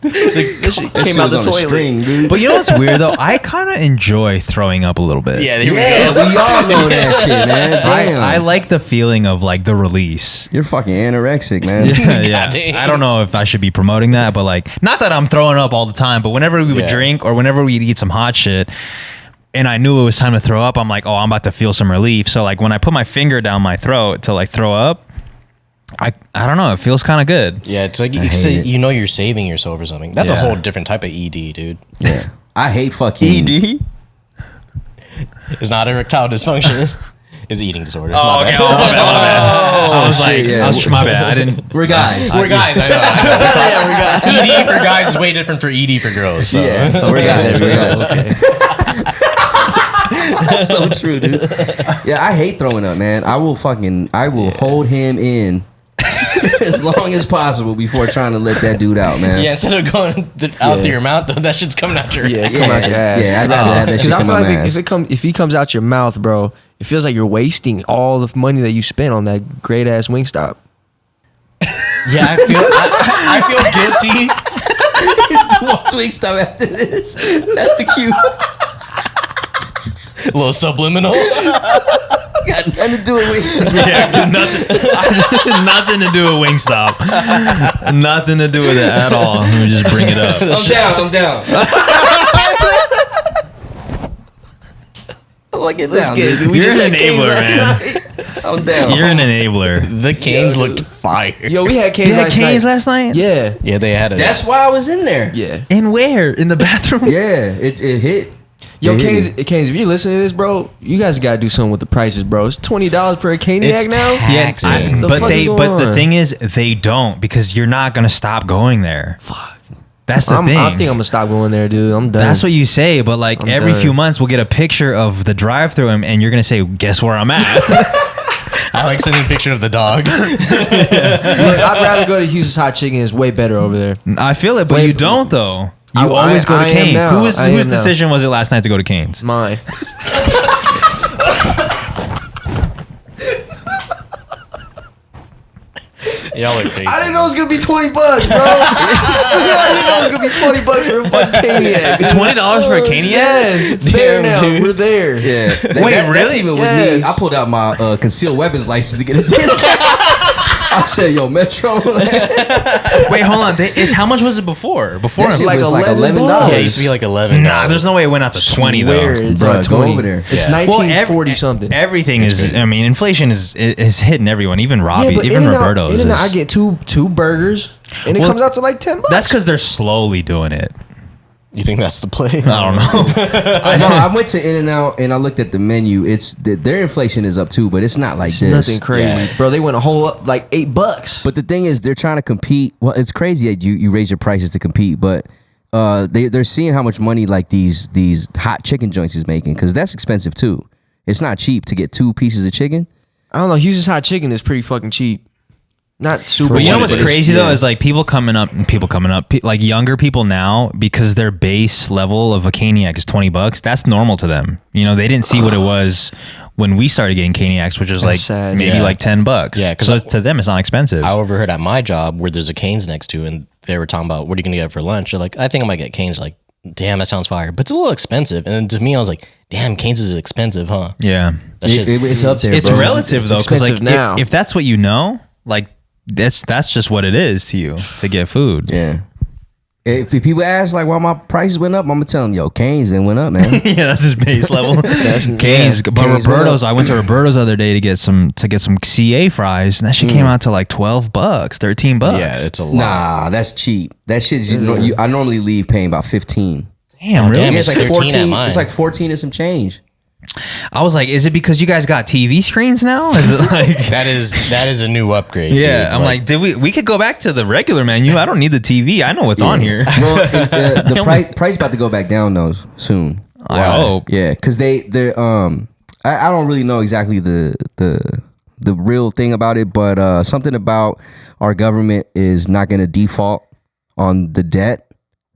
That shit That came shit out was the on a toilet. string, dude. But you know what's weird though? I kind of enjoy throwing up a little bit. Yeah, there we Yeah, go. we all know that shit, man. Damn. I like the feeling of like the release. You're fucking anorexic, man. Yeah, Goddamn. I don't know if I should be promoting that, but like, not that I'm throwing up all the time, but whenever we would Yeah. drink or whenever we'd eat some hot shit, and I knew it was time to throw up, I'm like, oh, I'm about to feel some relief. So like, when I put my finger down my throat to like throw up, I don't know, it feels kind of good. Yeah, it's like hate it. you know you're saving yourself or something. That's a Yeah. whole different type of ED, dude. Yeah. I hate fucking It's not erectile dysfunction. It's eating disorder. Oh, My okay. bad. Oh, my bad, my bad. I was shit, like, yeah. my bad. I didn't. We're guys. We're guys, I know. ED for guys is way different for ED for girls. So. Yeah, we're guys. We're guys. So true, dude. Yeah, I hate throwing up, man. I will hold him in as long as possible before trying to let that dude out, man. Yeah, instead of going out through your mouth, that shit's coming out your Yeah, ass. come out your ass. Yeah, I'd rather have that Because shit I come feel out like my ass. if he comes out your mouth, bro, it feels like you're wasting all the money that you spent on that great ass Wingstop. Yeah, I feel guilty. Once we stop after this, that's the cue. A little subliminal. Got nothing to do with Wingstop. Yeah, nothing to do with Wingstop. Nothing to do with it at all. Let me just bring it up. I'm down. Look at that, get it, dude. We You're just an had Cane's enabler, last man. night. I'm down. You're an enabler. The Canes looked fire. Yo, we had Cane's You had last Cane's night. last night? Yeah. Yeah, they had it. That's why I was in there. Yeah. In where? In the bathroom? Yeah, it hit. Yo, It hit me. Cane's, if you listen to this, bro, you guys gotta do something with the prices, bro. It's $20 for a Caniac It's now. taxing. The but fuck is going the on? thing is, they don't, because you're not gonna stop going there. Fuck. That's the thing. I think I'm gonna stop going there, dude. I'm done. That's what you say, but like I'm every done. few months we'll get a picture of the drive-through and you're gonna say, "Guess where I'm at?" I like sending a picture of the dog. Look, I'd rather go to Houston's Hot Chicken. It's way better over there. I feel it, but Wait, you don't though. You I always go to am Cane's. now. Whose I am now. decision was it last night to go to Cane's? It's mine. Y'all are crazy. I didn't know it was gonna be $20, bro. I didn't know it was gonna be $20 for a fucking Caniac. $20 for a Caniac? Yes, it's there Damn, now. dude. We're there. Yeah. Wait, That's really? even with Yes. me. I pulled out my concealed weapons license to get a discount. I said, yo, Metro. Wait, hold on. How much was it before? Before That shit like was like $11. $11. Yeah, it used to be like 11. Nah, there's no way it went out to 20 though. Where it's Bruh, like go 20. over there. It's Yeah. 1940 something. Everything is. crazy. I mean, inflation is hitting everyone. Even Robbie, but even In-N-Out- Roberto's. In-N-Out, is- I get two burgers, and it Well, comes out to like $10. That's because they're slowly doing it. You think that's the play? I don't know. No, I went to In-N-Out and I looked at the menu. It's their inflation is up too, but it's not like It's this. nothing crazy, Yeah. bro. They went a whole like $8. But the thing is, they're trying to compete. Well, it's crazy that you raise your prices to compete, but they're seeing how much money like these hot chicken joints is making, because that's expensive too. It's not cheap to get 2 pieces of chicken. I don't know. Houston's hot chicken is pretty fucking cheap. Not super. But you know cheap, what's but it's- crazy though yeah. is like people coming up, like younger people now, because their base level of a Caniac is $20. That's normal to them. You know, they didn't see what it was when we started getting Caniacs, which was like sad. maybe Yeah. like $10. Yeah, 'cause so to them it's not expensive. I overheard at my job where there's a Cane's next to, and they were talking about, what are you going to get for lunch? They're like, I think I might get Cane's. Like, damn, that sounds fire. But it's a little expensive. And then to me, I was like, damn, Cane's is expensive, huh? yeah, That shit's- It's up there. it's bro. relative though, because like expensive now. if that's what you know, like that's just what it is to you to get food. Yeah. If the people ask like why my prices went up, I'm gonna tell them, yo, Cane's then went up, man. Yeah, that's his base level. Cane's, but Cane's Roberto's. I went to Roberto's the other day to get some CA fries, and that shit came out to like $12, $13. yeah, it's a lot. Nah, that's cheap. That shit, I normally leave paying about 15. Damn, really? damn, Yeah, it's like 13 at 14. mine. It's like 14 and some change. I was like, is it because you guys got TV screens now? Is it like? That is a new upgrade. Yeah, dude. I'm like, did we could go back to the regular menu. I don't need the TV. I know what's on here. Well, the price about to go back down though soon. I hope. Yeah, because they're I don't really know exactly the real thing about it, but something about our government is not going to default on the debt,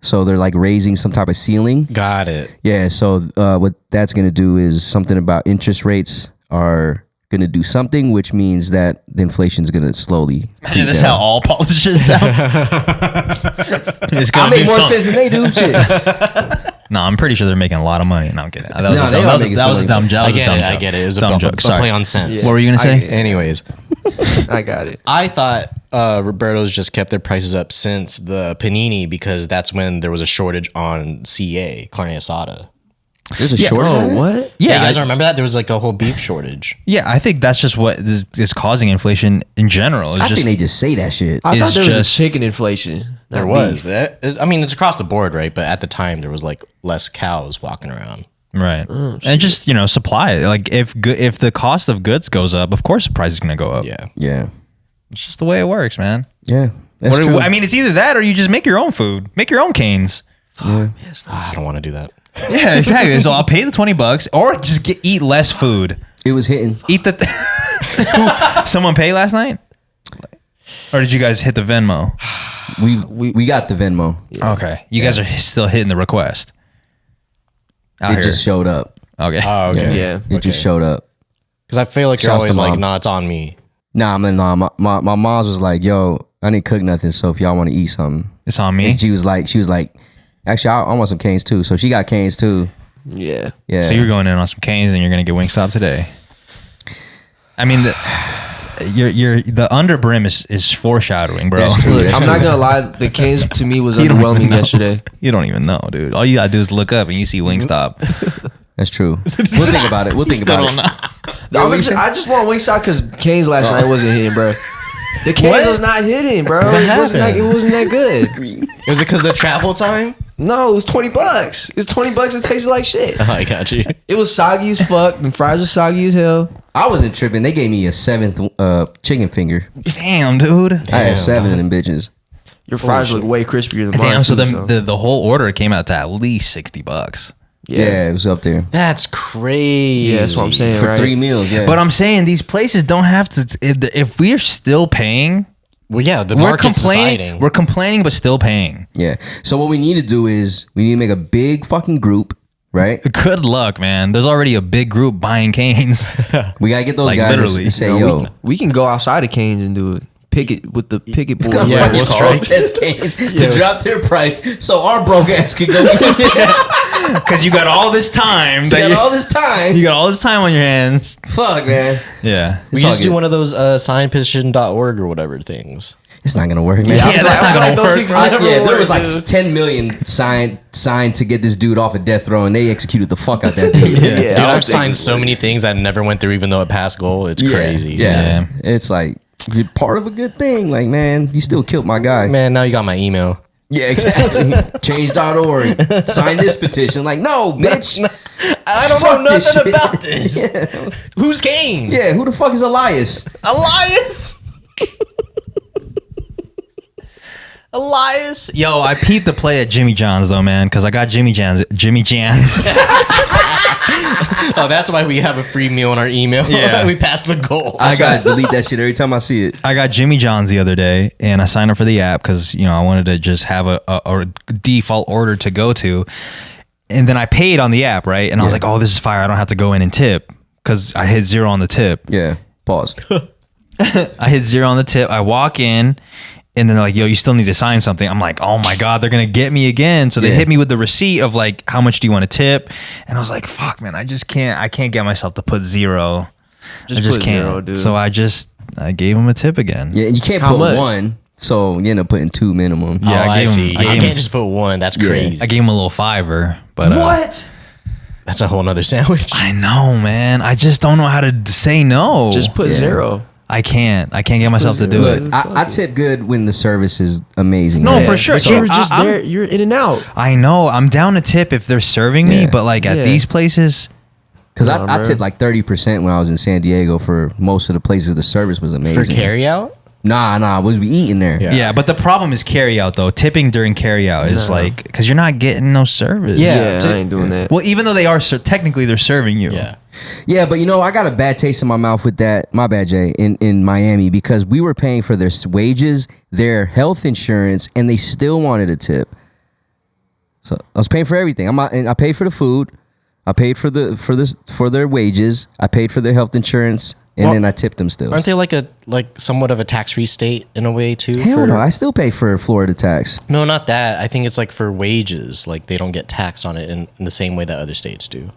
so they're like raising some type of ceiling. got it. Yeah, so what that's going to do is something about interest rates are going to do something, which means that the inflation is going to slowly. Imagine this how all politicians sound. It's I gonna make do more something. sense than they do. Shit. No, I'm pretty sure they're making a lot of money. No, I'm kidding. That was No, a they dumb, are that was, making that was a some dumb money. joke. I get it. It was a dumb dumb joke. joke. Sorry. Play on sense. What were you gonna say? Anyways, I got it. I thought Roberto's just kept their prices up since the panini, because that's when there was a shortage on CA, carne asada. There's a shortage. Oh, on that? what? Yeah, you guys I- don't remember that? There was like a whole beef shortage. Yeah, I think that's just what is causing inflation in general. It's I just think they just say that shit. I It's thought there was just- a chicken inflation. There not was. beef. I mean, it's across the board, right? But at the time, there was like less cows walking around. right, and just supply. Like if the cost of goods goes up, of course the price is gonna go up. Yeah. Yeah, It's just the way it works, man. yeah, that's What- true. I mean, it's either that or you just make your own food, make your own canes. I don't want to do that. Yeah, exactly. So I'll pay the $20, or just eat less food. It was hitting. Eat the. Someone pay last night, or did you guys hit the Venmo? We got the Venmo. Okay, you guys are still hitting the request. Out It here. just showed up. Okay. Oh, okay. Yeah. It just showed up. Because I feel like you're Shouts to always like, mom. nah, it's on me. Nah, man, nah. My mom's was like, yo, I didn't cook nothing, so if y'all want to eat something, It's on me. and she was like, actually, I want some canes too. So she got canes too. Yeah. Yeah. So you're going in on some canes and you're gonna get Wingstop today. I mean, the under brim is foreshadowing, bro. That's true. Look, That's I'm true. not gonna lie. The Canes to me was You don't even underwhelming know. yesterday. You don't even know, dude. All you gotta do is look up and you see Wingstop. That's true. We'll think about it. We'll think about it. I just want Wingstop because Canes last night wasn't hitting, bro. The Canes was not hitting, bro. It wasn't that good. Is it because of the travel time? No, it was $20. It's $20. It tasted like shit. Oh, I got you. It was soggy as fuck. The fries were soggy as hell. I wasn't tripping. They gave me a 7th chicken finger. Damn, dude. I had 7 of them bitches. Your fries look way crispier than mine. Damn. So too, the whole order came out to at least $60. Yeah, it was up there That's crazy. Yeah, that's what I'm saying. for right? 3 meals. Yeah, But I'm saying these places don't have to. If we are still paying, Well, yeah, the we're market's complaining. deciding. We're complaining, but still paying. yeah. So what we need to do is we need to make a big fucking group, right? Good luck, man. There's already a big group buying canes. We gotta get those Like, guys literally. to say, No, yo. we can go outside of Canes and do it. Picket with the picket board. Fucking we'll strike. protest canes to drop their price so our broke ass could go. Because you got all this time. You got all this time. You got all this time on your hands. Fuck, man. Yeah. We just do one of those signpetition.org or whatever things. It's not gonna work, man. Yeah, that's not gonna work. There was like 10 million signed to get this dude off of death row, and they executed the fuck out that dude. Dude, I've signed so many things that never went through, even though it passed goal. It's crazy. Yeah. It's like you're part of a good thing. Like, man, you still killed my guy. Man, now you got my email. Yeah, exactly. Change.org. Sign this petition. Like, no, bitch. I don't know nothing about this. Yeah. Who's Kane? Yeah, who the fuck is Elias? Elias. Elias. Yo, I peeped the play at Jimmy John's though, man, because I got Jimmy John's. Oh, that's why we have a free meal in our email. Yeah. We passed the goal. I gotta delete that shit every time I see it. I got Jimmy John's the other day, and I signed up for the app because I wanted to just have a default order to go to, and then I paid on the app, right? And I was like, oh, this is fire. I don't have to go in and tip because I hit 0 on the tip. Yeah. Pause. I hit 0 on the tip. I walk in. And then they're like, yo, you still need to sign something. I'm like, oh my God, they're going to get me again. So they hit me with the receipt of like, how much do you want to tip? And I was like, fuck, man, I can't get myself to put 0. I just can't. 0, dude. So I gave him a tip again. Yeah, and you can't How put much? 1. So you end up putting 2 minimum. Yeah, I see. I You gave can't him, just put 1. That's crazy. I gave him a little $5. But What? That's a whole nother sandwich. I know, man. I just don't know how to say no. Just put 0. I can't get myself to do Look, it. I tip good when the service is amazing. No, man. for sure. So Yeah, you're just I'm- there. You're in and out. I know. I'm down to tip if they're serving me, Yeah. but like at Yeah. these places, Because Nah, I bro. tipped like 30% when I was in San Diego for most of the places. The service was For amazing. carry out? Nah, we be eating there. Yeah. yeah. But the problem is carry out though. Tipping during carry out is No. like because you're not getting no service. Yeah. I ain't doing that. Well, even though they are technically they're serving you. Yeah. Yeah, but I got a bad taste in my mouth with that. My bad, Jay, in Miami because we were paying for their wages, their health insurance, and they still wanted a tip. So I was paying for everything. And I paid for the food, I paid for their wages, I paid for their health insurance, and Well, then I tipped them still. Aren't they like somewhat of a tax-free state in a way too? Hell no, I still pay for Florida tax. No, not that. I think it's like for wages. Like they don't get taxed on it in the same way that other states do.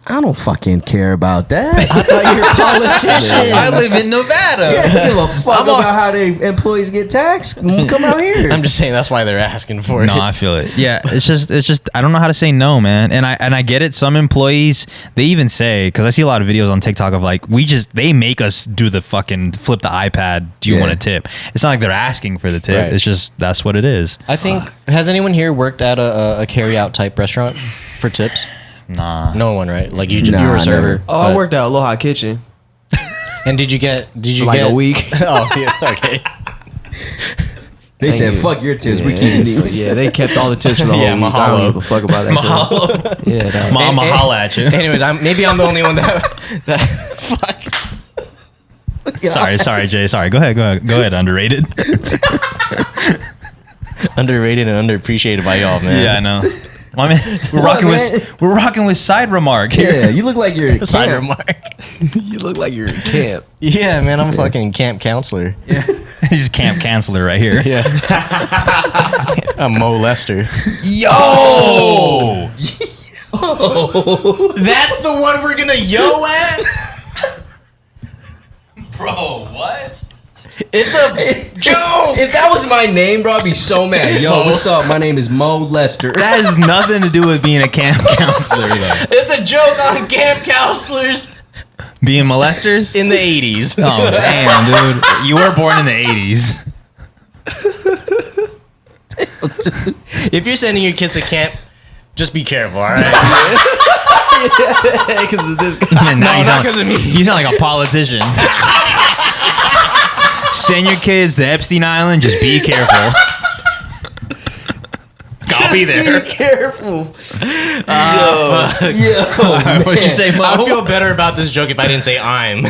I don't fucking care about that. I thought you were a politician. I live in Nevada. Yeah, I give a fuck about how their employees get taxed. Come out here. I'm just saying that's why they're asking for No, it. I feel it. Yeah, it's just I don't know how to say no, man. And I get it. Some employees they even say because I see a lot of videos on TikTok of like they make us do the fucking flip the iPad. Do you Yeah. want a tip? It's not like they're asking for the tip. Right. It's just that's what it is. I think has anyone here worked at a carry out type restaurant for tips? Nah. No one, right? Like you Nah, were a server. never. Oh, I worked at Aloha Kitchen And did you for get like a week. Oh, yeah, okay. They said, you. "Fuck your tips. We're keeping these." Yeah, they kept all the tips for the whole Yeah, week. I mahalo. don't give a fuck about that. Mahalo. Shit. Yeah, dog. Mama holla at you. Anyways, maybe I'm the only one that fuck. Sorry, Jay. Sorry. Go ahead. Underrated. Underrated and underappreciated by y'all, man. Yeah, I know. Well, I mean, What, we're rocking with side remark here. Yeah, you look like you're at Side camp. remark. You look like you're in camp. Yeah, man, I'm a fucking camp counselor. He's camp canceller right here. Yeah. I'm Mo Lester. Yo! That's the one we're gonna yo at? Bro, what? It's a joke. If that was my name, bro, I'd be so mad. Yo, what's up? My name is Mo Lester. That has nothing to do with being a camp counselor, though. It's a joke on camp counselors Being molesters? in the 80s. Oh, damn, dude. You were born in the 80s. If you're sending your kids to camp, just be careful, all right? Because of this guy. And now No, you not sound- 'cause of me. You sound like a politician. Send your kids to Epstein Island. Just be careful. I'll be there. Be careful. What'd you say, Mo? I would feel better about this joke if I didn't say I'm.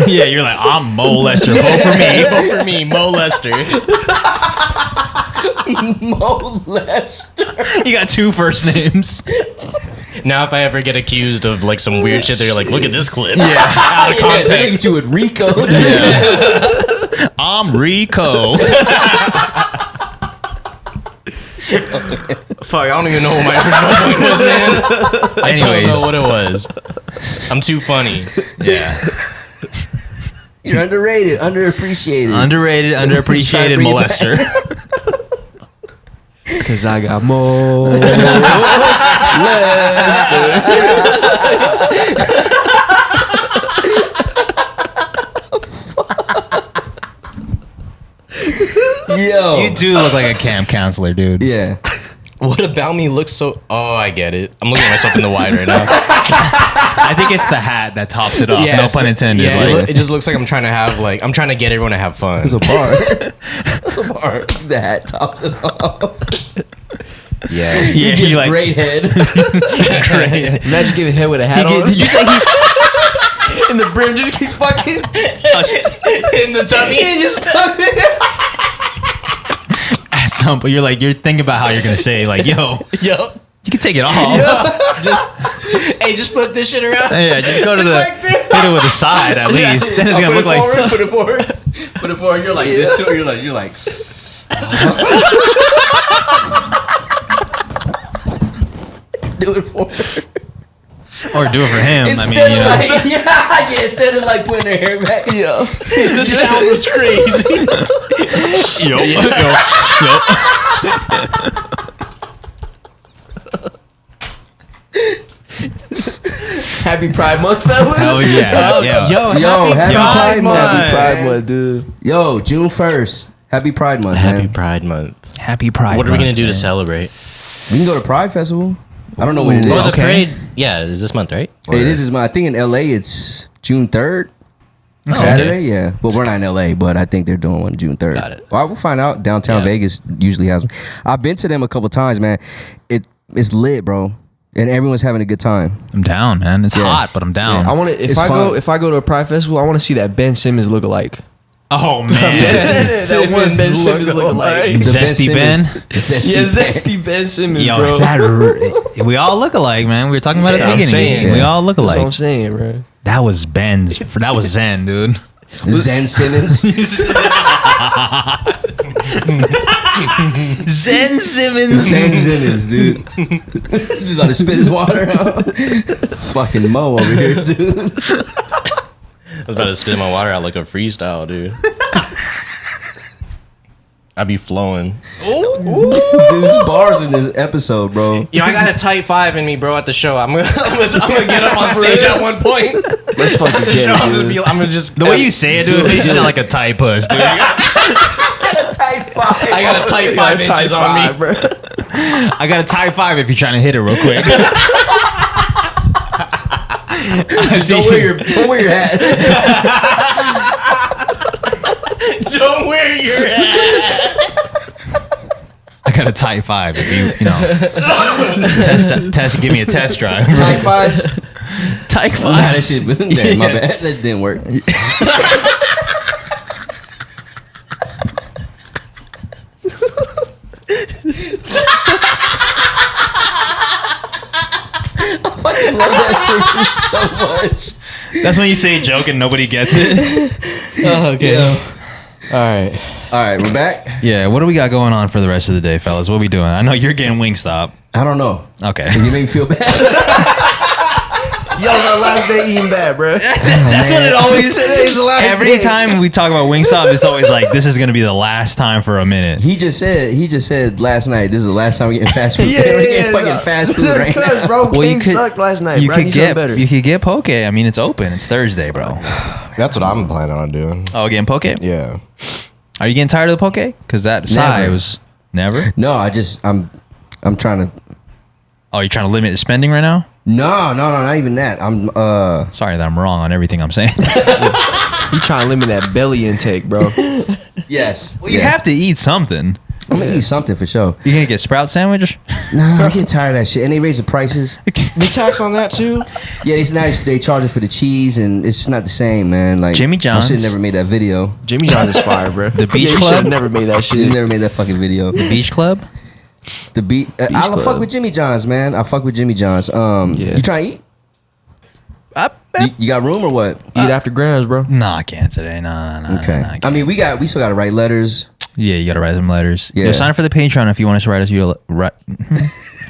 Yeah, you're like, I'm Mo Lester. Vote for me. Vote for me, Mo Lester. Mo Lester. You got 2 first names. Now, if I ever get accused of like some weird shit, they're like, "Look at this clip." Yeah. Out of Yeah, they context. do it Rico. I'm Rico. Fuck, I don't even know what my original point was, man. I don't know what it was. I'm too funny. Yeah. You're underrated, underappreciated. Underappreciated bring it molester. Cause I got more. Yo. You do look like a camp counselor, dude. Yeah. What about me looks so... Oh, I get it. I'm looking at myself in the wide right now. I think it's the hat that tops it off. No pun intended. Yeah, Like, it just looks like I'm trying to have like... I'm trying to get everyone to have fun. It's a bar. It's a bar. The hat tops it off. Yeah. He yeah, gets like, great head. Imagine giving head with a hat on. did you say he And the brim just keeps fucking In the tummy. in your stomach. at some point you're thinking about how you're gonna say like, yo, Yo. you can take it off. Just flip this shit around. Yeah, just go to the like this. hit it with a side at least. Then it's gonna look like so, Put it forward. Put it forward. You're like this too. You're like. Do it forward. or do it for him. Instead of like, instead of like putting her hair back. Yo. The sound was crazy. yo. Happy Pride Month, fellas. Hell yeah. Yo, happy Pride Month. Happy Pride Month, dude. Yo, June 1st. Happy Pride Month, Happy man. Pride Month. Happy Pride. What are we gonna Month, do man. to celebrate? We can go to Pride Festival. I don't know when it is. Oh, the Okay. parade. Yeah, is this month, right? It is my. I think in LA it's June 3rd. Saturday, yeah. But we're not in LA, but I think they're doing one June 3rd. Got it. Well, we'll find out. Downtown Yeah. Vegas usually has one. I've been to them a couple times, man. It's lit, bro. And everyone's having a good time. I'm down, man. It's Yeah. hot, but I'm down. I want to. It's fun. If I go to a Pride festival, I want to see that Ben Simmons look-alike. Oh man. That one Ben Simmons look-alike. The Zesty Ben. Zesty Yeah, Ben. zesty Ben Simmons, Yo, bro. we all look alike, man. We were talking about it at the I'm beginning. saying. We all look That's what I'm alike. saying, bro. That was Ben's. That was Zen, dude. Zen Simmons. Zen Simmons. Zen Simmons, dude. This is about to spit his water out. It's fucking Mo over here, dude. I was about to spit my water out like a freestyle, dude. I be flowing. Dude's bars in this episode, bro. Yo, I got a tight 5 in me, bro, at the show. I'm gonna get up on stage at one point. Let's fucking The get show, it, dude. I'm gonna just... The way you say it, dude, you sound like a tight puss, dude. I got a tight 5 inches on me. bro. I got a tie 5 if you're trying to hit it real quick. Just don't wear your hat. Don't wear your hat. I got a tight 5 if you know. Give me a test drive. Type 5s. Tight Nah, that 5. shit, damn, my bad. That didn't work. I fucking love that picture so much. That's when you say a joke and nobody gets it. Okay. Yeah. All right. All right, we're back. Yeah, what do we got going on for the rest of the day, fellas? What are we doing? I know you're getting Wingstop. I don't know. Okay. You made me feel bad. Yo, my last day eating bad, bro. That's what it always Today's the last Every day. time we talk about Wingstop, it's always like, this is going to be the last time for a minute. He just said last night, this is the last time we're getting fast food. Yeah, We're yeah, getting fucking fast food right Because, now. bro, Well, King sucked last night, you bro. could He's get better. you could get poke. I mean, it's open. It's Thursday, bro. That's what I'm planning on doing. Oh, getting poke? Yeah. Are you getting tired of the poke? Because that side Never. was never. No, I'm trying to. Oh, you're trying to limit spending right now? No, not even that. I'm Sorry that I'm wrong on everything I'm saying. You trying to limit that belly intake, bro. yes. Well, you have to eat something. I'm gonna eat something for sure. You gonna get sprout sandwich? Nah, I'm getting tired of that shit. And they raise the prices. The tax on that too? Yeah, they charge it for the cheese, and it's just not the same, man. Like Jimmy John's. I should have never made that video. Jimmy John's is fire, bro. The Beach You Club? should've never made that You shit. never made that fucking video. The Beach Club? The beat. I Club. fuck with Jimmy John's, man. I fuck with Jimmy John's. Yeah. You trying to eat? You got room or what? Eat after grams, bro. No, I can't today. No. Okay. I I mean, we still got to write letters. Yeah, you gotta write them letters. Yeah. Yo, sign up for the Patreon if you want us to write us.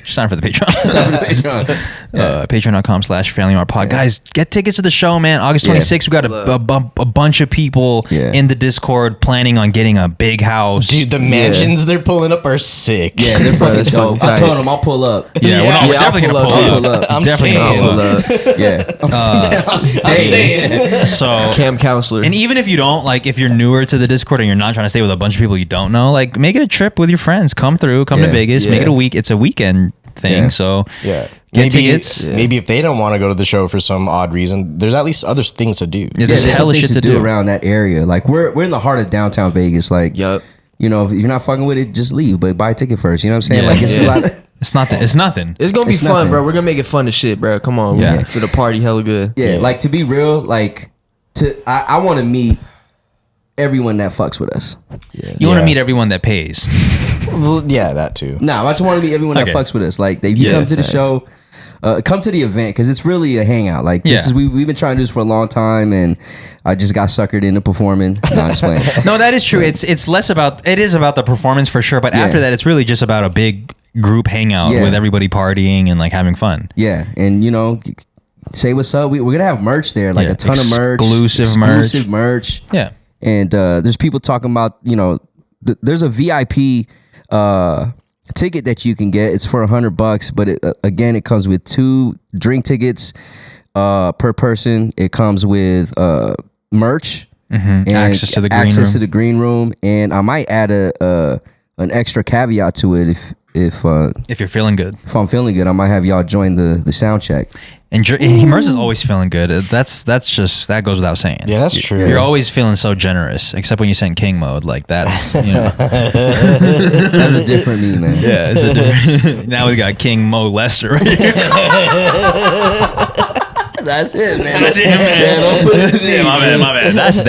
Sign up for the Patreon. Sign up for the Patreon. Patreon.com/FamilyMartPod. Guys, get tickets to the show, man. August 26th, we got a bunch of people in the Discord planning on getting a big house. Dude, the mansions they're pulling up are sick. Yeah, they're fucking dope. I told them I'll pull up. Yeah, we're definitely gonna pull up. I'm Definitely gonna staying. pull up. Yeah, I'm staying. So Camp counselor. and even if you don't, like, if you're newer to the Discord and you're not trying to stay with a bunch of people you don't know, like, make it a trip with your friends. Come through, come to Vegas, make it a week. It's a weekend thing. So Yeah. get tickets. Maybe if they don't want to go to the show for some odd reason, there's at least other things to do. Yeah, there's hella shit to do around that area. Like we're in the heart of downtown Vegas. Like, Yup. you know, if you're not fucking with it, just leave. But buy a ticket first. You know what I'm saying? Yeah. Like it's a lot. It's nothing. It's nothing. It's gonna be It's fun, nothing. bro. We're gonna make it fun as shit, bro. Come on, Yeah. for the party, hella good. Yeah, like to be real, like I want to meet everyone that fucks with us. You want to meet everyone that pays. Well, yeah, that too. Nah, I just want to meet everyone Okay. that fucks with us. Like if you come to the show, come to the event because it's really a hangout. Like this is we've been trying to do this for a long time, and I just got suckered into performing. Nah, I'm just playing. No, that is true. It's less about, it is about the performance for sure, but after that, it's really just about a big group hangout with everybody partying and like having fun. Yeah, and you know, say what's up. We're gonna have merch there, like a ton of merch, Exclusive merch. Yeah, and there's people talking about, you know, there's a VIP ticket that you can get. It's for $100, but again, it comes with 2 drink tickets per person. It comes with merch and Access to the green room. and I might add an extra caveat to it if you're feeling good. If I'm feeling good, I might have y'all join the sound check. And Merz is always feeling good. That's just, that goes without saying. Yeah, that's true. You're always feeling so generous, except when you send king mode. Like that's, you know, That's a different me, man. yeah. It's a different, now we got King Mo Lester right here. That's it, man. That's it, man. Don't put it to me. Yeah, my bad. This is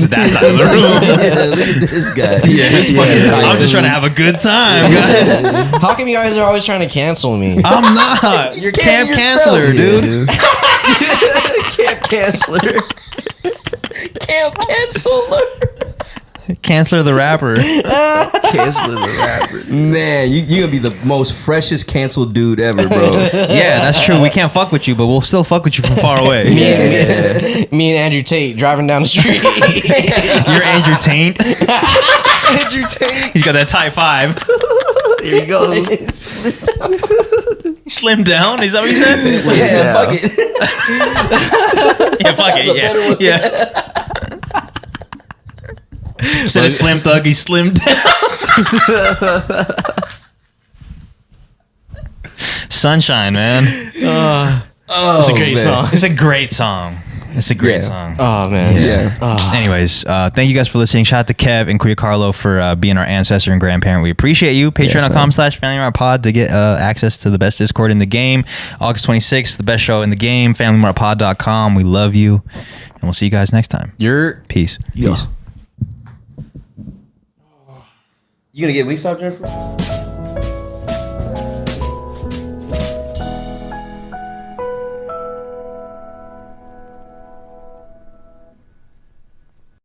that side of the room. Yeah, look at this guy. Yeah, it's fucking tight. I'm just trying to have a good time. How come you guys are always trying to cancel me? I'm not. You're camp canceler, dude. Camp counselor. Camp canceler. Canceler the rapper. Counselor the rapper. Man, you're gonna be the most freshest canceled dude ever, bro. Yeah, that's true. We can't fuck with you, but we'll still fuck with you from far away. Me and Andrew Tate driving down the street. You're Andrew Taint. Andrew Tate. He's got that Type 5. There you go. Slim down? Is that what he said? Yeah, fuck it. Yeah, fuck it. Yeah. Instead of Slim Thug, he slimmed down. Sunshine, man. It's a great song. It's a great song. It's a great song. Oh man. Yeah. Anyways, thank you guys for listening. Shout out to Kev and Kuya Carlo for being our ancestor and grandparent. We appreciate you. Patreon.com/FamilyMartPod to get access to the best Discord in the game. August 26th, the best show in the game. FamilyMartPod.com. We love you. And we'll see you guys next time. Peace. You gonna get Wingstop, Jennifer?